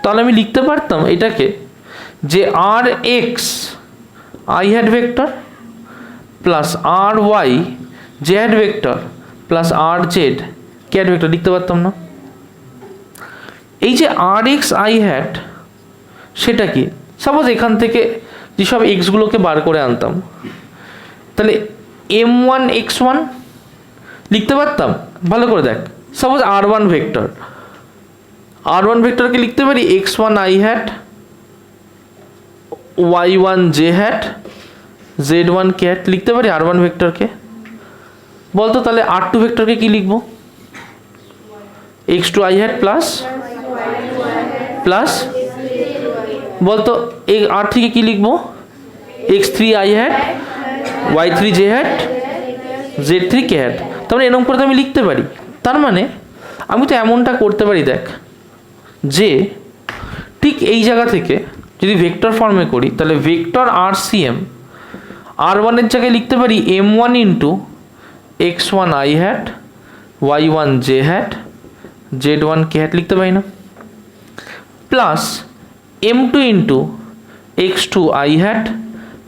তাহলে আমি লিখতে পারতাম এটাকে যে r x i hat vector plus R Y Z vector plus R Z cat vector লিখতে পারতাম না? এই যে আর এক্স আই হ্যাট সেটা কি? সাপোজ এখান থেকে যেসব এক্সগুলোকে বার করে আনতাম, তাহলে m1 x1 লিখতে পারতাম। ভালো করে দেখ, সাপোজ r1 ভেক্টর, r1 ভেক্টরকে লিখতে পারি x1 i hat, y1 j হ্যাট, z1 k হ্যাট লিখতে পারি r1 ভেক্টরকে। বলতো তাহলে r2 ভেক্টরকে কি লিখবো? x2 i হ্যাট প্লাস বলতো এই r3 কে কি লিখবো? x3 i hat, y3 j hat, z3 k হ্যাট। তার মানে এরকম করে তো আমি লিখতে পারি। তার মানে আমি তো এমনটা করতে পারি, দেখ, যে ঠিক এই জায়গা থেকে যদি ভেক্টর ফর্মে করি, তাহলে ভেক্টর RCM r1 এর জায়গায় লিখতে পারি m1 into x1 i hat, y1 j হ্যাট, z1 k হ্যাট লিখতে পারি না? Plus m2 into x2 i hat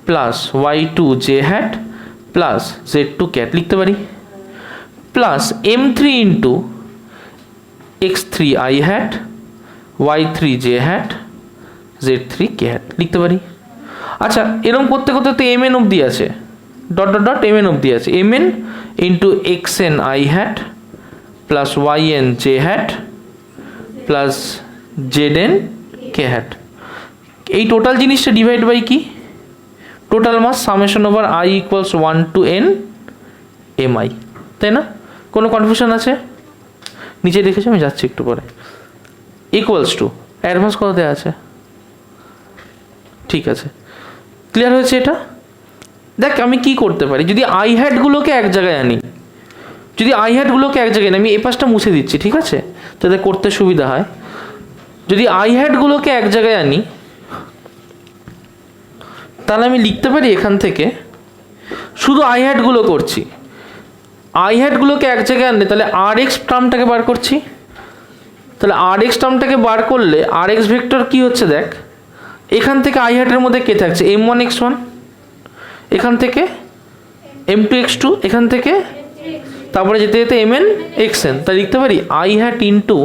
plus y2 j hat plus z2 k hat লিখতে পারি। Plus m3 into x3 i hat, y3 j hat, z3 k hat লিখতে পারি। আচ্ছা, এরকম করতে করতে তো mn অবধি আছে, ডট ডট ডট mn অবধি আছে। mn into xn i hat plus yn j hat plus zn k hat. এই টোটাল জিনিসটা ডিভাইড বাই কি? Total mass summation over i equals 1 to n mi, তাই না? কোনো কনফিউশন আছে? নিচে লিখেছি, আমি যাচ্ছি একটু পরে। ইকুয়ালস টু অ্যাডভান্স কত দেওয়া আছে? ঠিক আছে, ক্লিয়ার হয়েছে এটা? দেখ আমি কি করতে পারি, যদি আই হ্যাটগুলোকে এক জায়গায় আনি, যদি আই হ্যাটগুলোকে এক জায়গায় আনি, আমি এই পাশটা মুছে দিচ্ছি, ঠিক আছে, যাতে করতে সুবিধা হয়। যদি আই হ্যাটগুলোকে এক জায়গায় আনি, তাহলে আমি লিখতে পারি এখান থেকে, শুধু আই হ্যাটগুলো করছি, আই হ্যাটগুলোকে এক জায়গায় আনলে তাহলে আর এক্স টার্মটাকে বার করছি। তাহলে আর এক্স টার্মটাকে বার করলে আর এক্স ভেক্টর কী হচ্ছে দেখ, এখান থেকে আই হ্যাটের মধ্যে কে থাকছে? m1 x1, এখান থেকে m2 x2, এখান থেকে তারপরে যেতে যেতে mn xn। তাই লিখতে পারি I hat into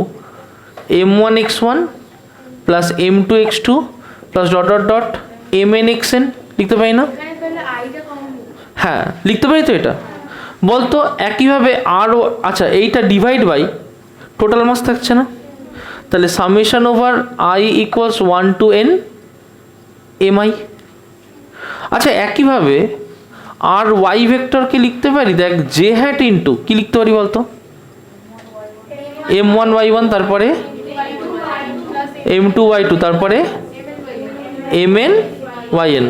m1 x1 plus m2 x2 plus dot dot dot mn xn লিখতে পারি না? হ্যাঁ লিখতে পারি তো এটা। বলতো একইভাবে আরও, আচ্ছা এইটা ডিভাইড বাই টোটাল মাস থাকছে না? তাহলে summation over i equals 1 to n mi। আচ্ছা একইভাবে আর ওয়াই ভেক্টরকে লিখতে পারি, দেখ জে হ্যাট ইন্টু কি লিখতে পারি বলতো? m1 y1 তারপরে m2 y2 তারপরে mn yn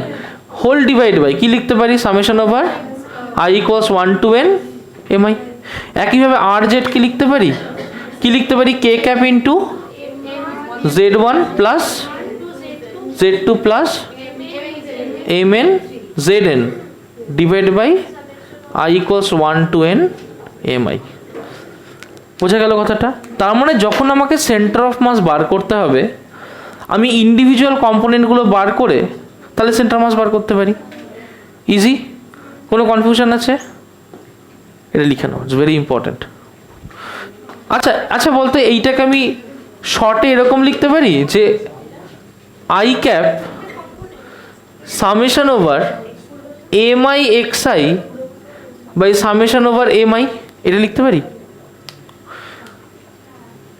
whole divide by কি লিখতে পারি? Summation over i equals 1 to n mi। একইভাবে আর জেড কি লিখতে পারি? কি লিখতে পারি? K cap into z1 plus z2 plus mn zn divide by i equals 1 to n mi। বোঝা গেল কথাটা? তার মানে যখন আমাকে সেন্টার অফ মাস বার করতে হবে, আমি ইন্ডিভিজুয়াল কম্পোনেন্টগুলো বার করে তাহলে সেন্টার মাস বার করতে পারি। ইজি? কোনো কনফিউশন আছে? এটা লিখে নাও, ইটস ভেরি ইম্পর্ট্যান্ট। আচ্ছা আচ্ছা বলতে এইটাকে আমি শর্টে এরকম লিখতে পারি যে i cap summation over mi xi by summation over mi, এটা লিখতে পারি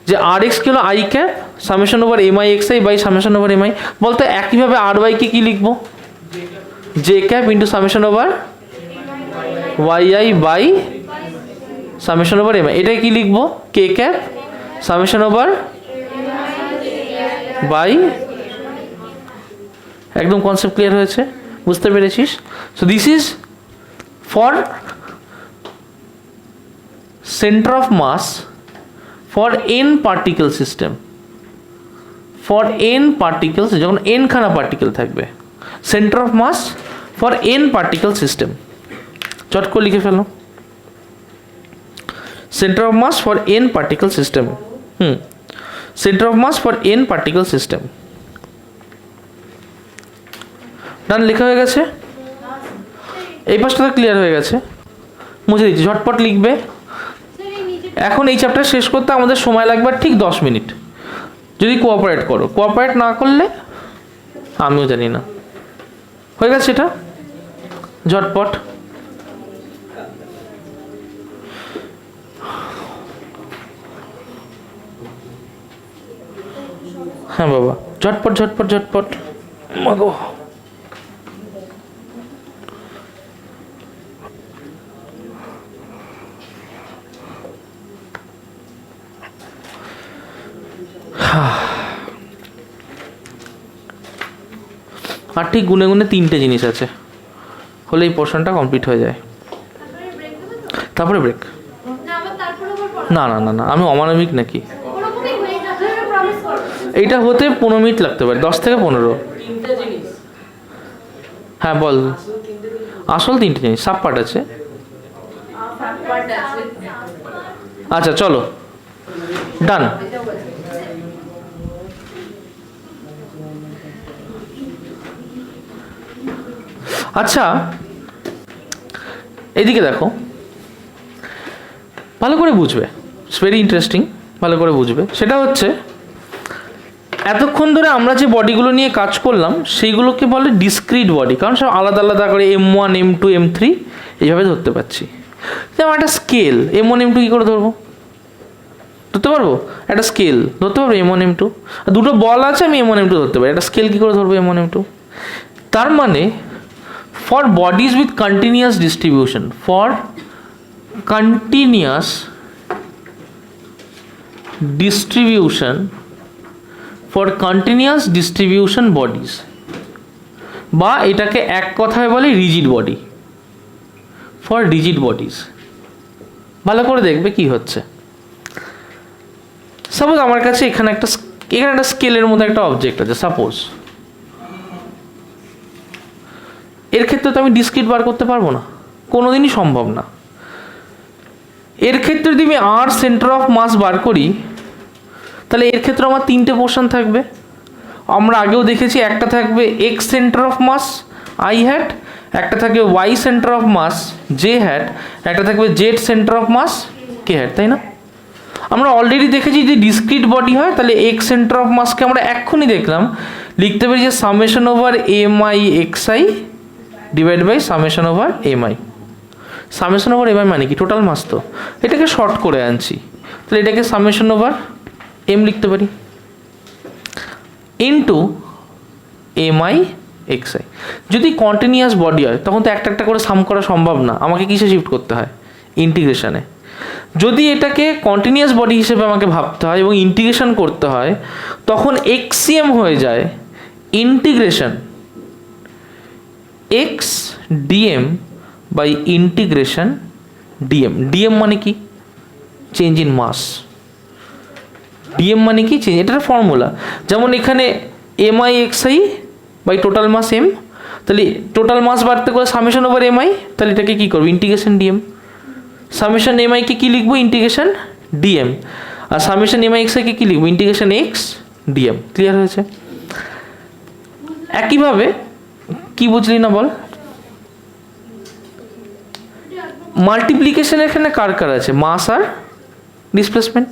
যে আর এক্স কি হলো i cap summation over mi xi by summation over mi। বলতে একইভাবে আর ওয়াই কে কি লিখবো? J cap into summation over yi by summation over mi। এটা কি লিখবো? K cap summation over by, একদম কনসেপ্ট ক্লিয়ার হয়েছে? বুঝতে পেরেছিস? So this is for centre of mass for n particle system. For n particles, যখন n খানা particle থাকবে, centre of mass for n particle system. চট করে লিখে ফেলো, centre of mass for n particle system. Centre of mass for n particle system. Done, লেখা হয়ে গেছে? এই পাশটা তো ক্লিয়ার হয়ে গেছে, মুছে দিচ্ছি, ঝটপট লিখবে। এখন এই চ্যাপ্টার শেষ করতে আমাদের সময় লাগবে ঠিক 10 মিনিট, যদি কোঅপারেট করো। কোঅপারেট না করলে আমিও জানি না। হয়ে গেছে এটা, ঝটপট। হ্যাঁ বাবা, ঝটপট ঝটপট ঝটপট। মাগো আর ঠিক গুনে গুনে 3টে জিনিস আছে, হলে এই পোর্শনটা কমপ্লিট হয়ে যায়। তারপরে ব্রেক? না না না না, আমি অমানবিক নাকি? এইটা হতে 15 মিনিট লাগতে পারে, 10 থেকে 15। হ্যাঁ বল। আসল 3টে জিনিস, সাব পার্ট আছে। আচ্ছা চলো, ডান। আচ্ছা এদিকে দেখো, ভালো করে বুঝবে, ইটস ভেরি ইন্টারেস্টিং, ভালো করে বুঝবে। সেটা হচ্ছে এতক্ষণ ধরে আমরা যে বডিগুলো নিয়ে কাজ করলাম সেইগুলোকে বলে ডিসক্রিট বডি, কারণ সব আলাদা আলাদা করে M1 M2 M3 এইভাবে ধরতে পারছি। যেমন একটা স্কেল, M1 M2 কী করে ধরবো? ধরতে পারবো? একটা স্কেল ধরতে পারবো M1 M2। দুটো বল আছে, আমি M1 M2 ধরতে পারি, একটা স্কেল কী করে ধরবো M1 M2? তার মানে for bodies with continuous distribution, for continuous distribution, for continuous distribution bodies, বা এটাকে এক কথায় বলে rigid body, for rigid bodies. ভালো করে দেখবে কি হচ্ছে। সাপোজ আমার কাছে এখানে একটা স্কেলের মতো একটা অবজেক্ট আছে, সাপোজ। এর ক্ষেত্রে তো আমি ডিসক্রিট বার করতে পারবো না, কোনোদিনই সম্ভব না। এর ক্ষেত্রে যদি আমি আর সেন্টার অফ মাস বার করি, তাহলে এর ক্ষেত্রে আমার 3টে পোর্শন থাকবে। আমরা আগেও দেখেছি, একটা থাকবে x centre of mass i hat, একটা থাকবে y centre of mass j hat, একটা থাকবে z centre of mass k hat, তাই না? আমরা অলরেডি দেখেছি যে ডিসক্রিট বডি হয়, তাহলে এক্স সেন্টার অফ মাসকে আমরা এক্ষুনি দেখলাম লিখতে পারি যে summation over m I x i divide by summation over m i. Summation over m i মানে কি? Total mass. তো এটাকে শর্ট করে আনছি, তাহলে এটাকে সামেশন ওভার এম লিখতে পারি into m I x i. যদি কন্টিনিউয়াস বডি হয় তখন তো একটা একটা করে সাম করা সম্ভব না, আমাকে কিসে শিফট করতে হয়? ইন্টিগ্রেশনে। যদি এটাকে কন্টিনিউয়াস বডি হিসেবে আমাকে ভাবতে হয় এবং ইন্টিগ্রেশন করতে হয়, তখন এক্সিএম হয়ে যায় integration x dm by integration dm. Dm মানে কি? Change in mass. ডিএম মানে কি? চেঞ্জ। এটা একটা ফর্মুলা। যেমন এখানে m I x i by total mass m, তাহলে টোটাল মাস বাড়তে করে সামেশন ওভার এম আই, তাহলে এটাকে কী করবো? Integration DM. Summation M I K কী লিখবো? Integration DM. আর summation M I X I K কী লিখবো? Integration x DM. ক্লিয়ার হয়েছে? একইভাবে কি বুঝলি না বল? মাল্টিপ্লিকেশন এখানে কার কার আছে? মাস আর ডিসপ্লেসমেন্ট।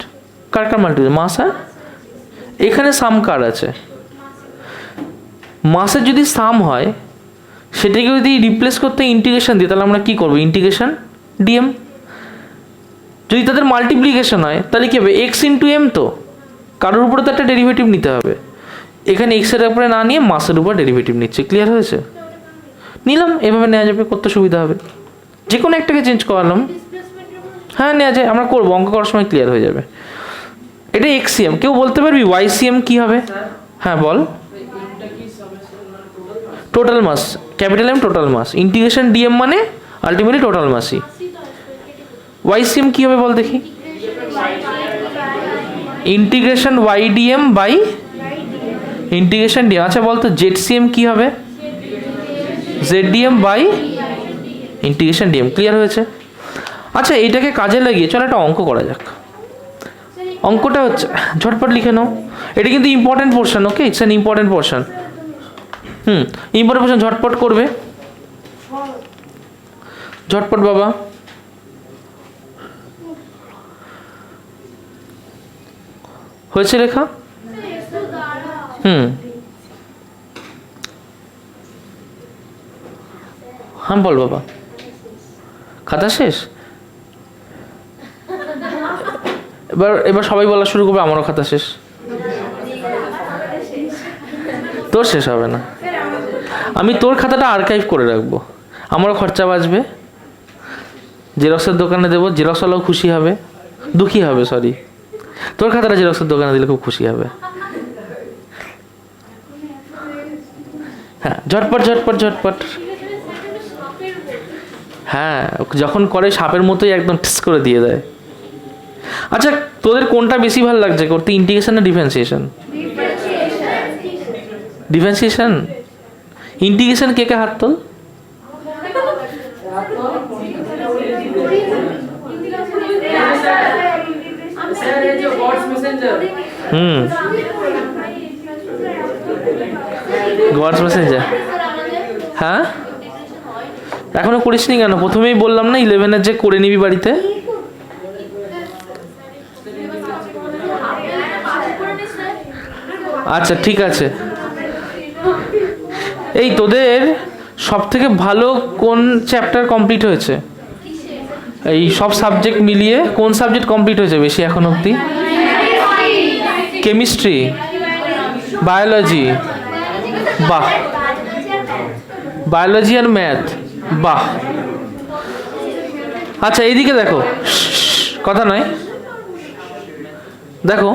কার কার মাল্টিপ্লিকেশন? মাস আর, এখানে সাম কার আছে? মাসের যদি সাম হয় সেটাকে যদি রিপ্লেস করতে ইন্টিগ্রেশন দিই, তাহলে আমরা কী করবো? Integration dm. যদি তাদের মাল্টিপ্লিকেশন হয় তাহলে কী হবে? X into m. তো কারোর উপরে তো একটা ডেরিভেটিভ নিতে হবে, এখানে এক্সের উপরে না নিয়ে মাসের উপর ডেরিভেটিভ নিচ্ছে। ক্লিয়ার হয়েছে? নিলাম, এভাবে নেওয়া যাবে, করতে সুবিধা হবে। যে কোনো একটাকে চেঞ্জ করালাম, হ্যাঁ নেওয়া যায়, আমরা করবো, অঙ্ক করার সময় ক্লিয়ার হয়ে যাবে। এটা এক্সিএম। কেউ বলতে পারবি ওয়াইসিএম কী হবে? হ্যাঁ বল। Total mass, capital M total mass. Integration DM মানে আলটিমেটলি টোটাল মাসই। ওয়াইসিএম কী হবে বল দেখি? Integration Y DM by integration DM. আচ্ছা বলতো জেড সিএম কী হবে? Z DM by integration DM. Clear হয়েছে? আচ্ছা এইটাকে কাজে লাগিয়ে চলো একটা অঙ্ক করা যাক। অঙ্কটা হচ্ছে, ঝটপট লিখে নাও, এটা কিন্তু important portion. Okay, it's an important portion. Important portion, ঝটপট করবে। ঝটপট বাবা। হয়েছে লেখা? হ্যাঁ বল বাবা। খাতা শেষ? এবার সবাই বলা শুরু করবে আমারও খাতা শেষ। তোর শেষ হবে না, আমি তোর খাতাটা আর্কাইভ করে রাখবো, আমারও খরচা বাঁচবে, জেরক্সের দোকানে দেবো, জেরক্সওয়ালাও খুশি হবে, দুঃখী হবে সরি, তোর খাতাটা জেরক্সের দোকানে দিলে খুব খুশি হবে। হ্যাঁ ঝটপট ঝটপট ঝটপট। হ্যাঁ যখন করে সাপের মতোই একদম টিস করে দিয়ে দেয়। আচ্ছা তোদের কোনটা বেশি ভালো লাগছে করতে, ইন্টিগ্রেশন না ডিফারেন্সিয়েশন? ডিফারেন্সিয়েশন। ইন্টিগ্রেশন কে কে হাত তোল? God's messenger. হ্যাঁ এখনো করিসনি কেন? প্রথমেই বললাম না 11-এর যে করে নিবি বাড়িতে। আচ্ছা ঠিক আছে। এই তোদের সব থেকে ভালো কোন চ্যাপ্টার কমপ্লিট হয়েছে? এই সব সাবজেক্ট মিলিয়ে কোন সাবজেক্ট কমপ্লিট হয়েছে বেশি এখন অবধি? কেমিস্ট্রি, বায়োলজি, বাহ, বায়োলজি আর ম্যাথ, বাহ। আচ্ছা এইদিকে দেখো, কথা নয়, দেখো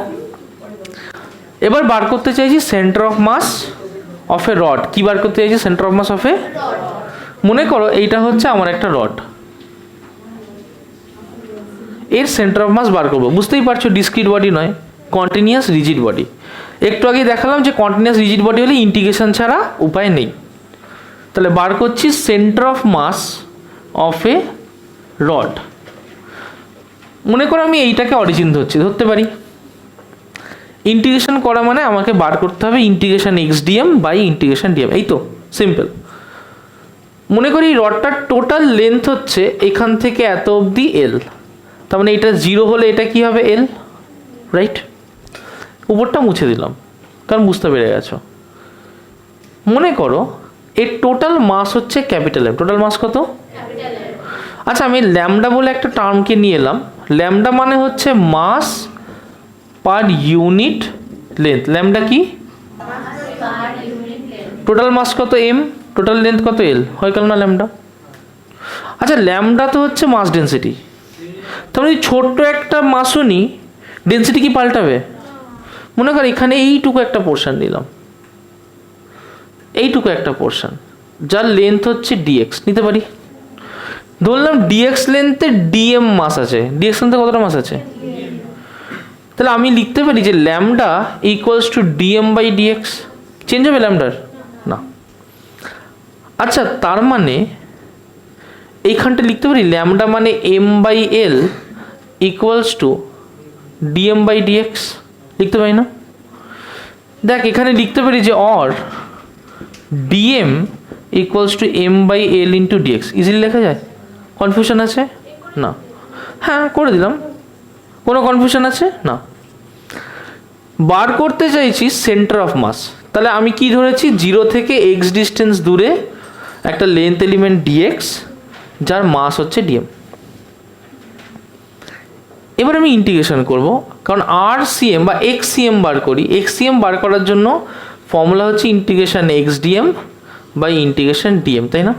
এবার বার করতে চাইছি centre of mass of a rod. কি বার করতে চাইছি? Centre of mass of a, মনে করো এইটা হচ্ছে আমার একটা রড, এর সেন্টার অফ মাস বার করবো। বুঝতেই পারছো ডিসক্রিট বডি নয়, কন্টিনিউয়াস রিজিড বডি। একটু আগে দেখালাম যে কন্টিনিউয়াস রিজিড বডি হলে ইন্টিগ্রেশন ছাড়া উপায় নেই। তাহলে বার করছি centre of mass of a rod. মনে করো আমি এইটাকে অরিজিন ধরতে পারি। ইন্টিগ্রেশন করা মানে আমাকে বার করতে হবে integration x dm by integration dm, এই তো সিম্পল। মনে করি রডটার টোটাল লেন্থ হচ্ছে এখান থেকে এত অবধি এল, তার মানে এটা 0 হলে এটা কি হবে? এল, রাইট? উপরটা মুছে দিলাম কারণ বুঝতে পেরে গেছো। মনে করো এর টোটাল মাস হচ্ছে ক্যাপিটাল এম। টোটাল মাস কত? আচ্ছা আমি ল্যামডা বলে একটা টার্মকে নিয়ে এলাম। ল্যামডা মানে হচ্ছে mass per unit length. Lambda কি? টোটাল মাস কত? এম, টোটাল লেন্থ কত? এল, হয়ে গেল না ল্যামডা? আচ্ছা ল্যামডা তো হচ্ছে মাস ডেন্সিটি, তাহলে ছোট্ট একটা মাসও নিই, ডেন্সিটি কি পাল্টাবে? মনে কর এখানে এইটুকু একটা পোর্শন নিলাম, এইটুকু একটা পোর্শন যার লেন্থ হচ্ছে ডিএক্স নিতে পারি। ধরলাম ডিএক্স লেন্থে ডিএম মাস আছে। ডিএক্স লেন্থে কতটা মাস আছে? তাহলে আমি লিখতে পারি যে lambda equals to dm by dx. Change হবে ল্যামডার? না। আচ্ছা তার মানে এইখানটা লিখতে পারি ল্যামডা মানে m by l equals to dm by dx, লিখতে পারি না? দেখ এখানে লিখতে পারি যে or dm equals to m by l into dx. Easily লেখা যায়? কনফিউশন আছে? না। হ্যাঁ করে দিলাম। কোনো কনফিউশন আছে? না। বার করতে চাইছি সেন্টার অফ মাস, তাহলে আমি কি ধরেছি? 0 থেকে এক্স ডিস্টেন্স দূরে একটা লেন্থ এলিমেন্ট ডিএক্স যার মাস হচ্ছে ডিএম। এবার আমি ইন্টিগ্রেশন করব, কারণ আর সিএম বা এক্স সিএম বার করি। এক্স সিএম বার করার জন্য ফর্মুলা হচ্ছে integration x dm by integration dm, তাই না?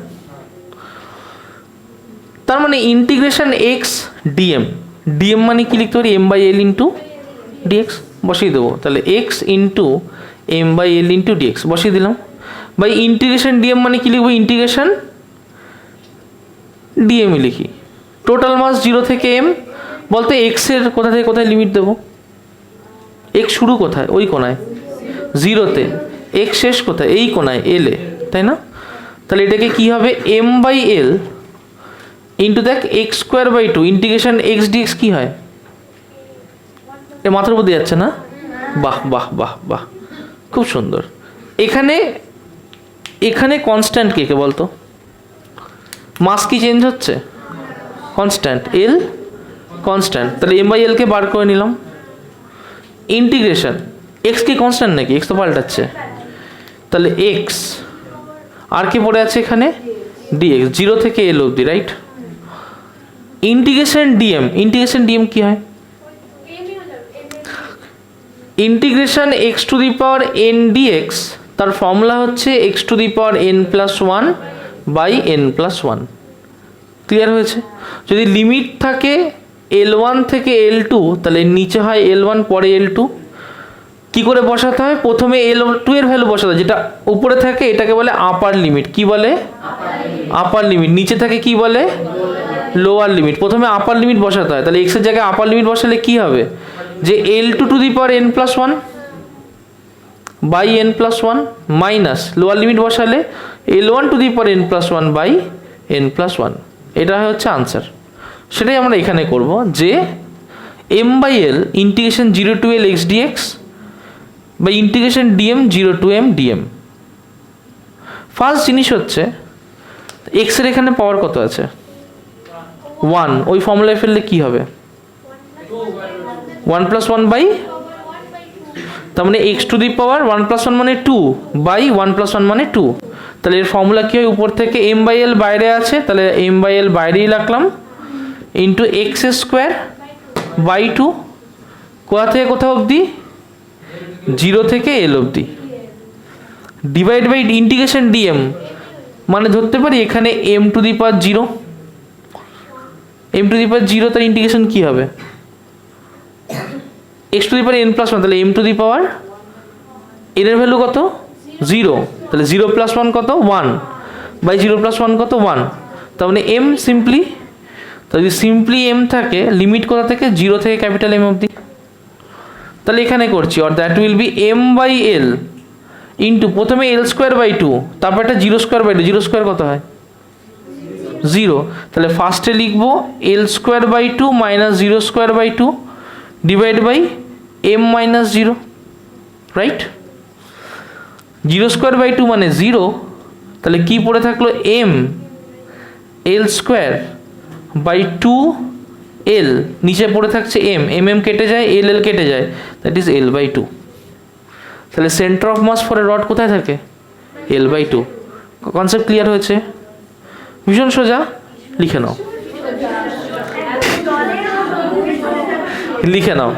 তার মানে ইন্টিগ্রেশন এক্স ডিএম, ডিএম মানে কি লিখতে পারি? M by l into dx বসিয়ে দেবো। তাহলে x into m by l into dx বসিয়ে দিলাম। বাই ইন্টিগ্রেশন ডিএম মানে কি লিখবো? ইন্টিগ্রেশন ডিএমই লিখি। টোটাল মাস 0 থেকে এম বলতে এক্সের কোথা থেকে কোথায় লিমিট দেবো? এক্স শুরু কোথায়? ওই কোনায় 0-তে। এক্স শেষ কোথায়? এই কোনায় এলে, তাই না? তাহলে এটাকে কি হবে? এম বাই এল ইন্টু দেখ x square by 2 integration x dx কি হয়? এ মাথার উপর দিয়ে যাচ্ছে না? বাহ বাহ বাহ বাহ, খুব সুন্দর। এখানে এখানে কনস্ট্যান্ট কে কে বলতো? মাস কি চেঞ্জ হচ্ছে? কনস্ট্যান্ট, এল কনস্ট্যান্ট, তাহলে এম বাই এলকে বার করে নিলাম। ইন্টিগ্রেশন, এক্স কি কনস্ট্যান্ট নাকি? এক্স তো পাল্টাচ্ছে, তাহলে এক্স আর কি পড়ে আছে এখানে? ডিএক্স, 0 থেকে এল অবধি, right? Integration dm, integration dm কি হয়? Integration x to the power n dx, তার ফর্মুলা হচ্ছে x to the power N plus one by n plus one. Clear হয়েছে? যদি লিমিট থাকে L1 থেকে L2, তাহলে নিচে হয় L1 পরে L2। কি করে বসাতে হয়? প্রথমে L2 এর ভ্যালু বসাতে হয়, যেটা উপরে থাকে এটাকে বলে আপার লিমিট। কি বলে? আপার লিমিট। নিচে থাকে কি বলে? Lower limit. প্রথমে আপার লিমিট বসাতে হয়, তাহলে এক্সের জায়গায় আপার লিমিট বসালে কি হবে? যে L2 to the power n plus one by n plus one minus lower limit বসালে L1 to the power n plus one by n plus one. এটা হচ্ছে আনসার। সেটাই আমরা এখানে করব, যে m by L integration 0 to L X DX বা integration DM 0 to M DM. First জিনিস হচ্ছে এক্স এর এখানে পাওয়ার কত আছে? 1। ওই ফর্মুলায় ফেললে কি হবে? 1 প্লাস 1 বাই, তার মানে x to the power 1 plus 1 মানে 2 বাই 1 প্লাস 1 মানে 2। তাহলে এর ফর্মুলা কি হয়? উপর থেকে এম বাই এল বাইরে আছে, তাহলে এম বাই এল বাইরেই রাখলাম, ইন্টু এক্স স্কোয়ার বাই 2, কোথা থেকে কোথাও অবধি? 0 থেকে এল অবধি, ডিভাইড বাই ইন্টিগ্রেশন ডিএম, মানে ধরতে পারি এখানে M to the power 0, M to the power 0, তার ইন্টিগ্রেশন কি হবে? X to the power N plus one, তাহলে M to the power N এর ভ্যালু কত? 0, তাহলে 0 প্লাস 1 কত? 1 বাই 0 প্লাস 1 কত? 1। তার মানে এম সিম্পলি, তাহলে যদি সিম্পলি এম থাকে, লিমিট কোথা থেকে? 0 থেকে ক্যাপিটাল এম অবধি। তাহলে এখানে করছি, or that will be m by l into প্রথমে এল স্কোয়ার বাই 2, তারপর একটা 0 স্কোয়ার বাই 2, 0 স্কোয়ার কত হয়? 0। তাহলে ফার্স্টে লিখবো L square by 2 minus 0 square by 2 divide by M minus 0, right? 0 square by 2 মানে 0, তাহলে কি পড়ে থাকলো? M L square by 2 L, নিচে পড়ে থাকছে এম, এম এম কেটে যায়, এল এল কেটে যায়, দ্যাট ইজ এল বাই 2। তাহলে centre of mass for a rod কোথায় থাকে? এল বাই 2। কনসেপ্ট ক্লিয়ার হয়েছে? ভীষণ সোজা, লিখে নাও, লিখে নাও,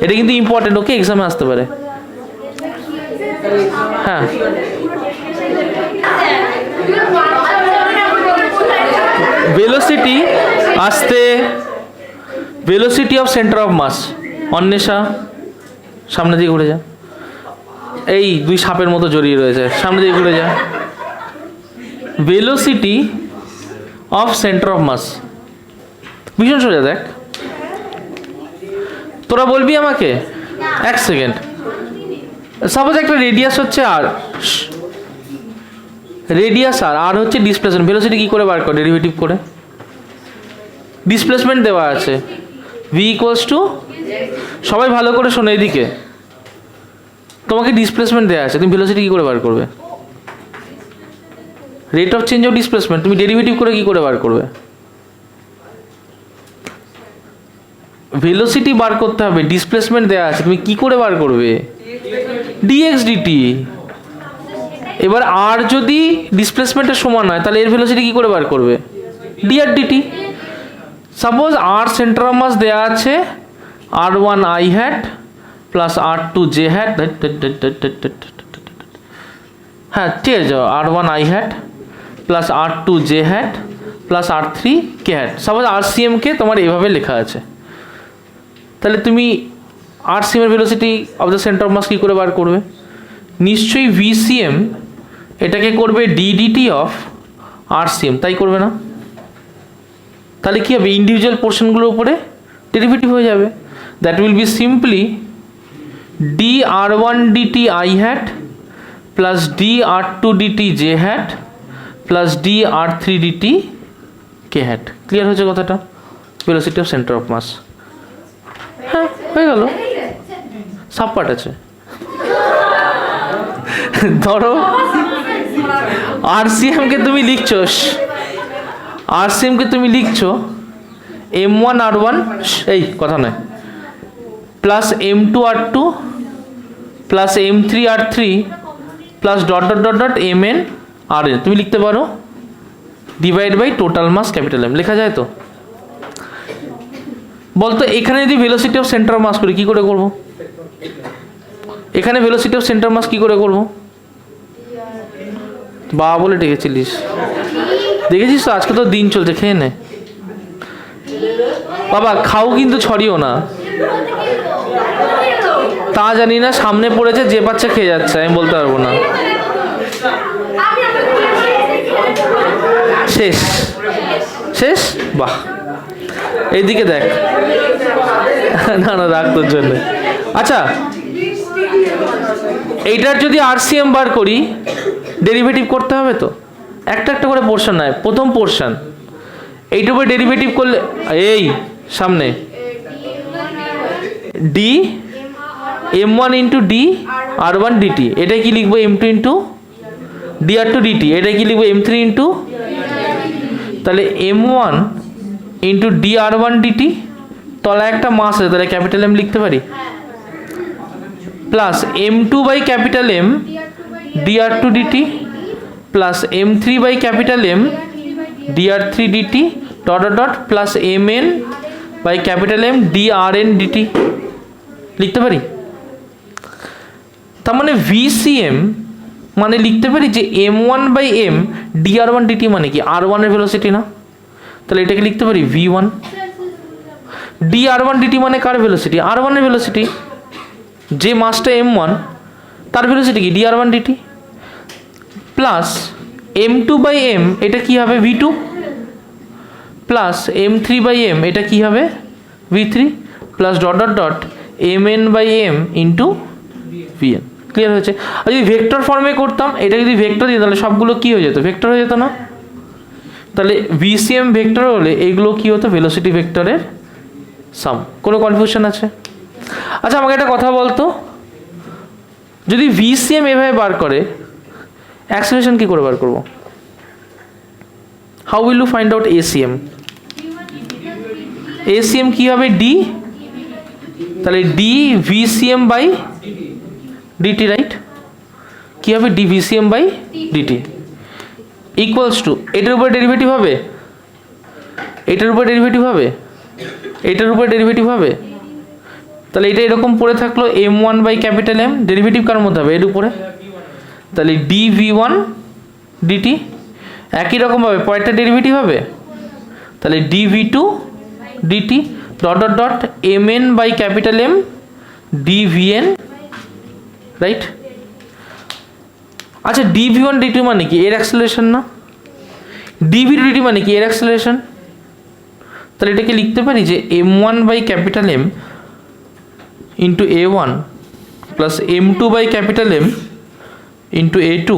এটা কিন্তু ইম্পর্টেন্ট, ওকে? এক্সামে আসতে পারে। হ্যাঁ, ভেলোসিটি আসতে, ভেলোসিটি অফ সেন্টার অফ মাস। অন্বেষা সামনে দিকে ঘুরে যা, এই দুই সাপের মতো জড়িয়ে রয়েছে, সামনে দিকে ঘুরে যা। Velocity of centre of mass, ভীষণ সোজা। দেখ, তোরা বলবি আমাকে, এক সেকেন্ড। সাপোজ একটা রেডিয়াস হচ্ছে আর, রেডিয়াস আর হচ্ছে ডিসপ্লেসমেন্ট। ভেলোসিটি কি করে বার করে? ডেরিভেটিভ করে। ডিসপ্লেসমেন্ট দেওয়া আছে ভি ইকুয়ালস টু, সবাই ভালো করে শোনো এদিকে, তোমাকে ডিসপ্লেসমেন্ট দেওয়া আছে, তুমি ভেলোসিটি কি করে বার করবে? Rate of change of displacement, তুমি ডেরিভেটিভ করে কি করে বার করবে? ভেলোসিটি বার করতে হবে, ডিসপ্লেসমেন্ট দেওয়া আছে, তুমি কি করে বার করবে? Dx dt. এবার আর যদি ডিসপ্লেসমেন্টের সমান হয়, তাহলে এর ভেলোসিটি কি করে বার করবে? D r dt. Suppose r centre of mass দেওয়া আছে r1 i hat plus r2 j hat, হ্যাঁ ঠিক আছে, r1 i hat plus r2 j hat plus r3 k hat. Suppose RCM কে তোমার এইভাবে লেখা আছে, তাহলে তুমি RCM এর velocity of the centre of mass কি করে বার করবে? নিশ্চয়ই VCM এটাকে করবে DDT অফ RCM, তাই করবে না? তাহলে কি হবে? ইন্ডিভিজুয়াল পোর্শনগুলোর উপরে ডেরিভেটিভ হয়ে যাবে। That will be simply dr1 dt i hat plus dr2 dt j hat plus dr3 dt k hat. Clear হয়েছে কথাটা? Velocity of centre of mass. হ্যাঁ, হয়ে গেল। সাব পার্ট আছে, ধরো RCM কে তুমি লিখছো, আরসিএমকে তুমি লিখছো M1R1 এই কথা নয় plus M2R2 plus M3R3 plus dot dot dot dot MnRn তুমি লিখতে পারো divide by total mass capital M লেখা যায় তো? বলতো এখানে যদি velocity of centre of mass করি কি করে করব? এখানে ভেলোসিটি অফ সেন্টার মাস কি করে করব? বা বলে ডেকেছিলিস, দেখেছিস তো আজকে তো দিন চলছে, খেয়ে নে বাবা, খাও কিন্তু ছড়িও না। তা জানি না, সামনে পড়েছে যে বাচ্চা খেয়ে যাচ্ছে, আমি বলতে পারবো না। শেষ শেষ, বাহ এইদিকে দেখ। না না রাখ তোর জন্য। আচ্ছা এইটার যদি আরসিএম বার করি ডেরিভেটিভ করতে হবে তো, একটা একটা করে পোর্শন নয়, প্রথম পোর্শন এইটার উপরে ডেরিভেটিভ করলে এই সামনে D M1 into D R1 DT, এটা কি লিখবো M2 ইন্টু DR2 DT, এটা কি লিখবো M3 ইন্টু, তাহলে M1 ইন্টু DR1 DT, তলায় একটা মাস আছে তাহলে ক্যাপিটাল M লিখতে পারি, plus M2 by capital M DR2 DT plus M3 by capital M DR3 DT dot dot dot plus Mn by capital M DRn DT লিখতে পারি। তার মানে VCM মানে লিখতে পারি যে M1 by M DR1 DT মানে কি R1 এর ভেলোসিটি না, তাহলে এটাকে লিখতে পারি V1। DR1 DT মানে কার ভেলোসিটি? R1 এর ভেলোসিটি, যে মাসটা M1 তার ভেলোসিটি কি DR1 DT plus M2 by M এটা কি হবে V2 plus M3 by M এটা কি হবে V3 plus dot dot dot Mn by M into Vn। Clear হয়েছে? আর যদি ভেক্টর ফর্মে করতাম, এটা যদি ভেক্টর দিই তাহলে সবগুলো কি হয়ে যেত? ভেক্টর হয়ে যেত না? তাহলে VCM ভেক্টর হলে এইগুলো কি হতো? ভেলোসিটি ভেক্টরের সাম। কোনো কনফিউশন আছে? আচ্ছা আমাকে একটা কথা বলতো, যদি VCM এভাবে বার করে অ্যাক্সেলারেশন কি করে বার করব? How will you find out ACM? ACM কি হবে? D, তাহলে D VCM by DT, right? কি হবে? D VCM by DT equals to, এটার উপর ডেরিভেটিভ হবে, এটার উপর ডেরিভেটিভ হবে, এটার উপর ডেরিভেটিভ হবে, তাহলে এটা এরকম পড়ে থাকলো M1 by capital M, derivative কার মধ্যে হবে? এর উপরে, তাহলে dV1 DT একই রকম ভাবে পরেরটা ডেরিভেটিভ হবে, তাহলে dV2 DT dot dot dot Mn by capital M dVn, right? আচ্ছা dV1 DT মানে কি? এর অ্যাক্সেলারেশন না? dV2 DT মানে কি? এর অ্যাক্সেলারেশন। তাহলে এটাকে লিখতে পারি যে M1 by capital M into A1 plus M2 by capital M into A2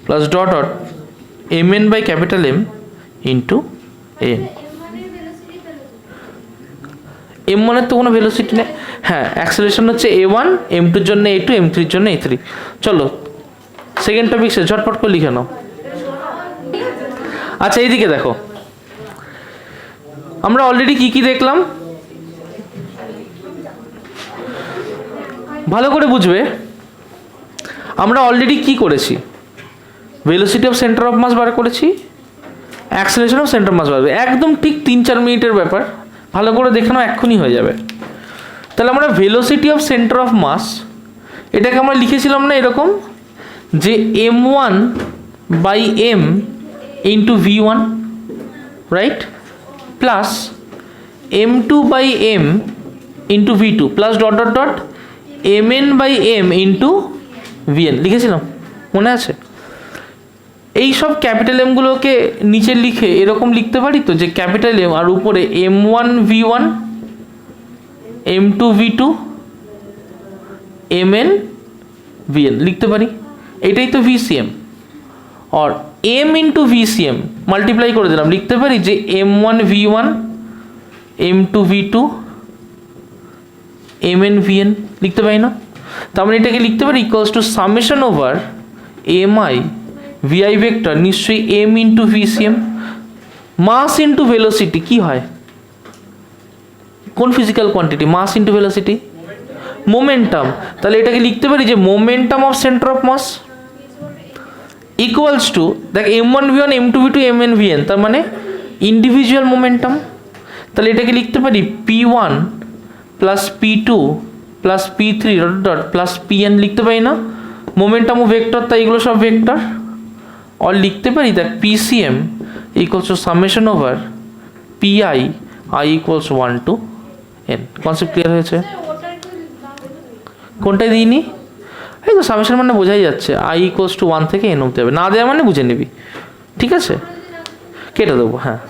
plus dot dot Mn by capital M into N। M1 এর তো কোনো ভেলোসিটি নেই, হ্যাঁ অ্যাক্সেলারেশন হচ্ছে A1, M2 এর জন্য A2, M3 এর জন্য A3। চলো সেকেন্ড টপিক সে ঝটপট করে লিখে নাও। আচ্ছা এইদিকে দেখো, আমরা অলরেডি কি কি দেখলাম ভালো করে বুঝবে। আমরা অলরেডি কি করেছি? Velocity of centre of mass বার করেছি, অ্যাক্সেলারেশন অফ সেন্টার মাস বার, একদম ঠিক 3-4 মিনিটের ব্যাপার, ভালো করে দেখে নাও এক্ষুনি হয়ে যাবে। তাহলে আমরা velocity of centre of mass এটাকে আমরা লিখেছিলাম না এরকম যে M1 by M into V1, right, plus M2 by M into V2 plus dot dot dot Mn by M into Vn লিখেছিলাম, মনে আছে? এই সব ক্যাপিটাল এমগুলোকে নিচে লিখে এরকম লিখতে পারি তো যে ক্যাপিটাল এম আর উপরে M1 V1 M2 V2 Mn Vn লিখতে পারি, এটাই তো VCM। আর M ইন্টু VCM মাল্টিপ্লাই করে দিলাম, লিখতে পারি যে M1 V1 M2 V2 Mn Vn লিখতে পারি না? তার মানে এটাকে লিখতে পারি equals to summation over MI VI vector নিশ্চয়ই M into VCM. Mass into velocity কি হয়? কোন physical quantity? Mass into velocity momentum. তাহলে এটাকে লিখতে পারি যে momentum of centre of mass equals to, দেখ m1 v1 m2 v2 mn vn, তার মানে ইন্ডিভিজুয়াল মোমেন্টাম। তাহলে এটাকে লিখতে পারি p1 plus p2 plus p3 dot dot plus pn, লিখতে পারি না? মোমেন্টাম ও ভেক্টর, তাই এগুলো সব ভেক্টর। আর লিখতে পারি দেখ pcm equals to summation over pi I equals 1 to n। Concept clear হয়েছে? কোনটাই দিইনি? এই তো সামেশন মানে বোঝাই যাচ্ছে, আই ইকুয়ালস টু 1 থেকে n অবধি হবে, না দেওয়া মানে বুঝে নিবি, ঠিক আছে? কেটে দেবো, হ্যাঁ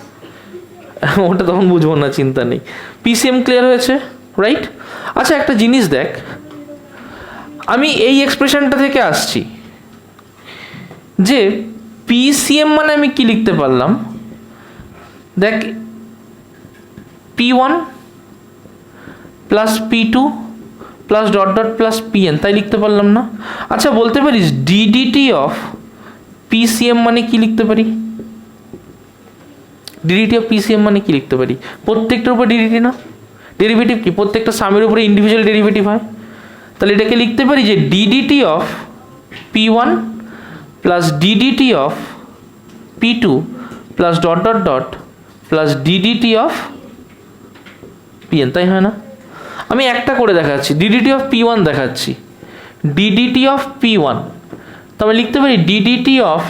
ওটা তখন বুঝবো না, চিন্তা নেই। পিসিএম ক্লিয়ার হয়েছে, রাইট? আচ্ছা একটা জিনিস দেখ, আমি এই এক্সপ্রেশনটা থেকে আসছি যে পিসিএম মানে আমি কি লিখতে পারলাম, দেখ p1 plus p2 plus dot dot plus pn, তাই লিখতে পারলাম না? আচ্ছা বলতে পারিস ডিডিটি অফ পিসিএম মানে কি লিখতে পারি? ডিডিটি অফ পিসিএম মানে কি লিখতে পারি? প্রত্যেকটার উপর ডিডিটি না, ডেরিভেটিভ কি? প্রত্যেকটা সামের উপরে ইন্ডিভিজুয়াল ডেরিভেটিভ হয়। তাহলে এটাকে লিখতে পারি যে DDT of p1 plus DDT of p2 plus dot dot dot plus DDT of pn, তাই হয় না? আমি একটা করে দেখাচ্ছি, ডিডিটি অফ p1 দেখাচ্ছি, ডিডিটি অফ p1, তবে লিখতে পারি DDT of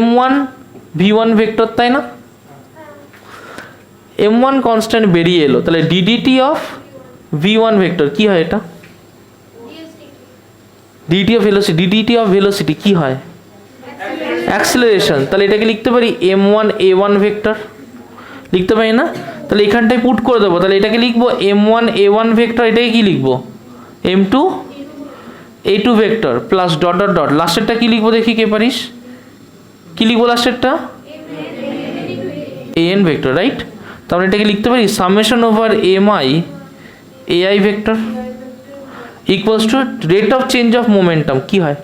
m1 v1 vector, তাই না? m1 কনস্ট্যান্ট বেরিয়ে এলো, তাহলে ডিডিটি অফ v1 ভেক্টর কি হয়? এটা DDT of velocity, DDT of velocity কি হয়? অ্যাক্সিলারেশন। তাহলে এটাকে লিখতে পারি m1 a1 ভেক্টর, লিখতে পারি না? তাহলে এখানটায় পুট করে দেবো, তাহলে এটাকে লিখবো m1 a1 ভেক্টর, এটাকে কি লিখবো? m2 a2 vector plus dot dot dot, লাস্টেরটা কি লিখবো দেখি, কে পারিস? কি লিখবো লাস্টেরটা? an vector, right? তাহলে এটাকে লিখতে পারি summation over mi ai vector equals to rate of change of momentum, কি হয়?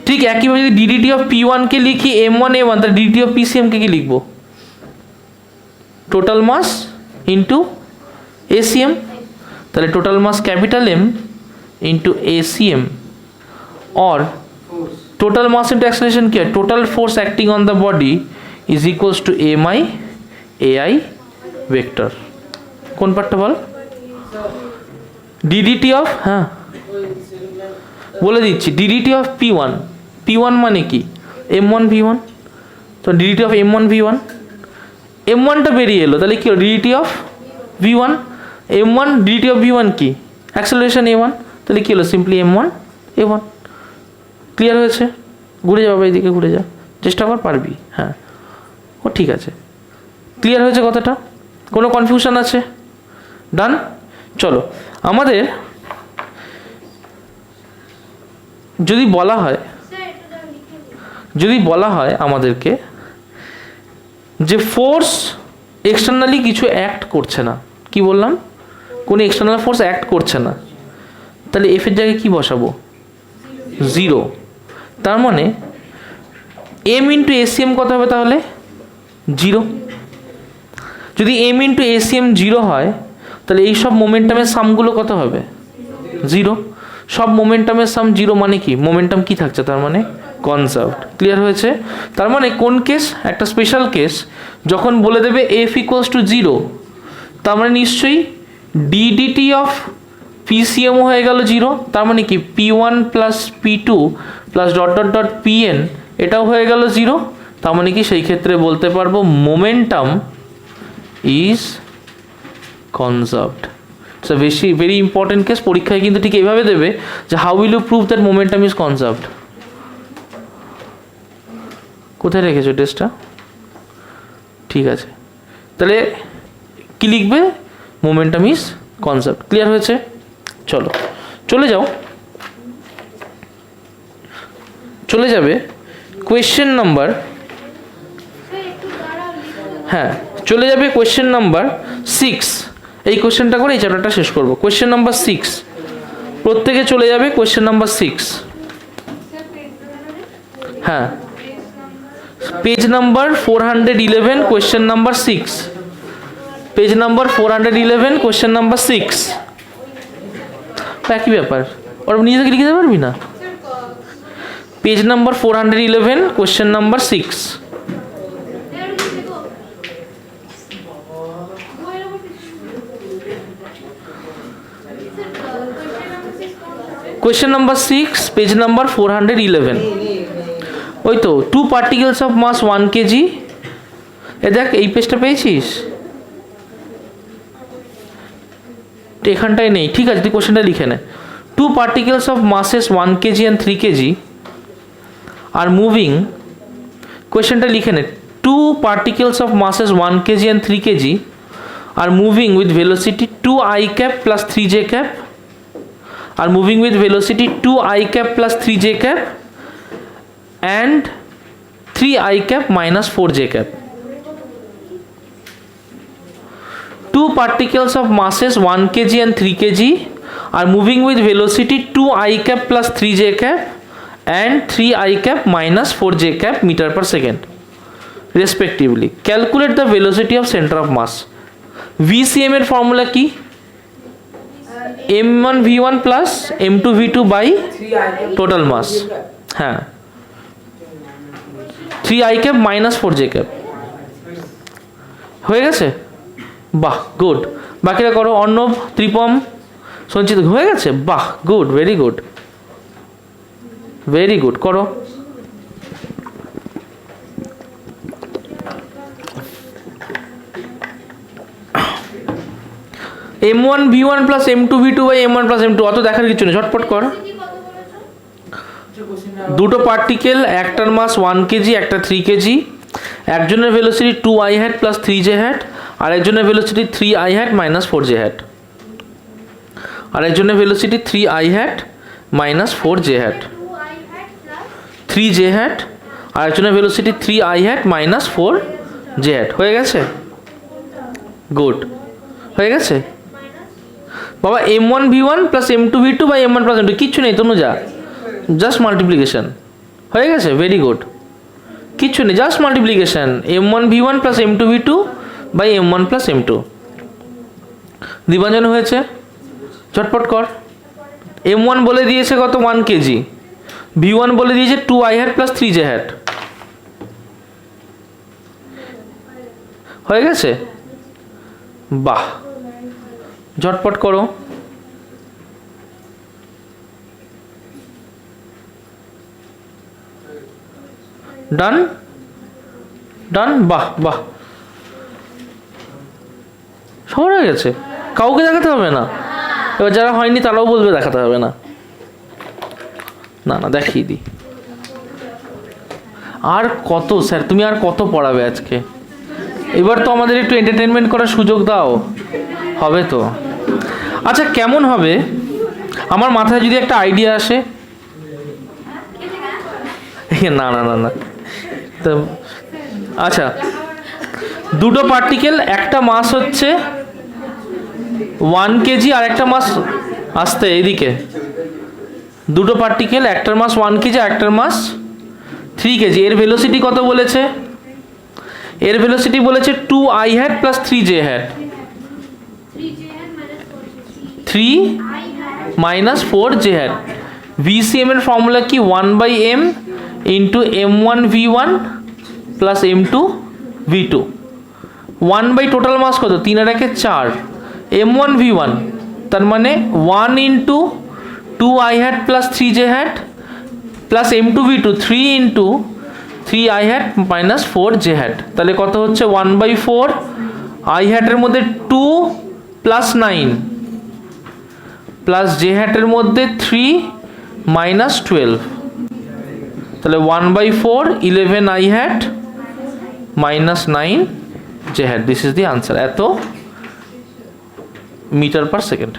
ঠিক একইভাবে যদি ডিডিটি অফ p1 কে লিখি m1 a1, তাহলে ডিডিটি অফ pcm কে কি লিখবো? Total mass into ACM. তাহলে total mass capital M into ACM, or total mass into acceleration কি হয়? Total force acting on the body is equals to mi ai vector. কোন পার্টটা বল? DDT of, হ্যাঁ বলে দিচ্ছি, ডিডিটি অফ p1, p1 মানে কি? m1 v1, তো ডিডিটি অফ m1 v1, m1টা বেরিয়ে এলো, তাহলে কি হলো? DDT of v1, m1 DDT of v1 কি? অ্যাক্সেলারেশন a1, তাহলে কি হলো? Simply m1 a1। ক্লিয়ার হয়েছে? ঘুরে যা বাবা, এইদিকে ঘুরে যা, চেষ্টা কর, পারবি, হ্যাঁ ও ঠিক আছে। ক্লিয়ার হয়েছে কথাটা? কোনো কনফিউশন আছে? ডান। চলো, আমাদের যদি বলা হয় আমাদেরকে যে ফোর্স এক্সটার্নালি কিছু অ্যাক্ট করছে না, কি বললাম? কোনো এক্সটার্নাল ফোর্স অ্যাক্ট করছে না, তাহলে এফ এর জায়গায় কি বসাবো? 0। তার মানে এম ইন্টু এসিএম কত হবে তাহলে? 0। যদি এম ইন্টু এসিএম 0 হয়, তাহলে এই সব মোমেন্টামের সামগুলো কত হবে? 0। সব মোমেন্টামের সাম 0 মানে কি? মোমেন্টাম কি থাকছে তার মানে? কনজার্ভড। ক্লিয়ার হয়েছে? তার মানে কোন কেস? একটা স্পেশাল কেস, যখন বলে দেবে এফ ইকুয়ালস টু 0, তার মানে নিশ্চয়ই ডিডিটি অফ পিসিএম হয়ে গেল 0, তার মানে কি p1 plus p2 plus dot dot dot pn এটাও হয়ে গেল 0, তার মানে কি সেই ক্ষেত্রে বলতে পারবো momentum is conserved. It's a very important case, পরীক্ষায় কিন্তু ঠিক এইভাবে দেবে যে how will you prove that momentum is conserved. কোথায় রেখেছো টেস্টটা? ঠিক আছে, তাহলে কি লিখবে? Momentum is কনজার্ভড। ক্লিয়ার হয়েছে? চলো চলে যাবে কোয়েশ্চেন নাম্বার, হ্যাঁ চলে যাবে কোয়েশ্চেন নাম্বার 6। এই কোয়েশ্চেনটা করে এই চ্যাপ্টারটা শেষ করবো। কোয়েশ্চেন নাম্বার 6 প্রত্যেকে চলে যাবে, কোয়েশ্চেন নাম্বার 6। হ্যাঁ, page number 411 question number 6, page number 411 question number 6। একই ব্যাপার, ওরা নিজে থেকে লিখে দিতে পারবি না? Page number 411 question number 6। Question number 6 page number 411। ওই তো, 2 particles of mass 1 kg। এ দেখ, এই পেজটা পেয়েছিস? এখানটায় নেই, ঠিক আছে, তুই কোশ্চেনটা লিখে নে। 2 particles of masses 1 kg and 3 kg are moving, কোশ্চেনটা লিখে নে। 2 particles of masses 1 kg and 3 kg are moving with velocity 2i cap plus 3j cap, are moving with velocity 2i cap plus 3j cap and 3i cap minus 4j cap. 2 particles of masses 1 kg and 3 kg are moving with velocity 2i cap plus 3j cap and 3i cap minus 4j cap meter per second respectively. Calculate the velocity of center of mass. VCM এর formula কি? m1 v1 plus m2 v2 by total mass। হ্যাঁ, 3i cap minus 4j cap। হয়ে গেছে? বাহ, good. বাকিরা করো। অর্ণব, ত্রিপম, সঞ্চিত, হয়ে গেছে? বাহ, good, very good, very good, করো। m1 v1 plus m2 v2 by m1 plus m2, অত দেখার কিছু নেই, ঝটপট কর। দুটো পার্টিকেল, একটার মাস 1 কেজি, একটা 3 কেজি, একজনের velocity 2i hat plus 3j hat, আর একজনের velocity 3i hat minus 4j hat, আর একজনের velocity 3i hat minus 4j hat, 3j hat, আর একজনের velocity 3i hat minus 4j hat। হয়ে গেছে? গুড, হয়ে গেছে বাবা। m1 v1 plus m2 v2 by m1 plus m2, কিচ্ছু নেই তনুজা, জাস্ট মাল্টিপ্লিকেশন। হয়ে গেছে? ভেরি গুড, কিচ্ছু নেই, just multiplication. m1 v1 plus m2 v2 by m1 plus m2। Dipanjan হয়েছে? ঝটপট কর। m1 বলে দিয়েছে কত? 1 কেজি। v1 বলে দিয়েছে 2i hat plus 3j hat। হয়ে গেছে? বাহ, ঝটপট করো। ডান, ডান, বাহ বাহ, সবার হয়ে গেছে। কাউকে দেখাতে হবে না, এবার যারা হয়নি তারাও বলবে দেখাতে হবে না। না না, দেখিয়ে দিই। আর কত স্যার, তুমি আর কত পড়াবে আজকে? এবার তো আমাদের একটু এন্টারটেনমেন্ট করার সুযোগ দাও। হবে তো? আচ্ছা, কেমন হবে আমার মাথায় যদি একটা আইডিয়া আসে? না না না না, তো আচ্ছা, দুটো পার্টিকেল, একটা মাস হচ্ছে 1 কেজি আর একটা মাস, আসতে এইদিকে, দুটো পার্টিকেল, একটার মাস 1 কেজি আর একটার মাস 3 কেজি। এর ভেলোসিটি কত বলেছে? এর ভেলোসিটি বলেছে 2i hat plus 3j hat, 3 minus 4j hat। VCM এর ফর্মুলা কি? 1/m into m1 v1 plus m2 v2। 1 by total mass কত? 3 আর 1 4, m1 v1 তার মানে 1 into 2i hat plus 3j hat plus m2 v2 3 into 3i hat minus 4j hat। তাহলে কত হচ্ছে? 1/4, i hat এর মধ্যে 2 প্লাস 9 প্লাস j hat এর মধ্যে 3 মাইনাস 12, তাহলে 1/4 11i hat minus 9j hat। This is the answer. এত metre per second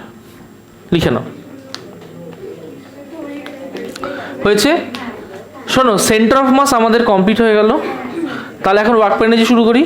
লিখে নাও। হয়েছে? শোনো, সেন্টার অফ মাস আমাদের কমপ্লিট হয়ে গেল। তাহলে এখন ওয়ার্ক পেন শুরু করি।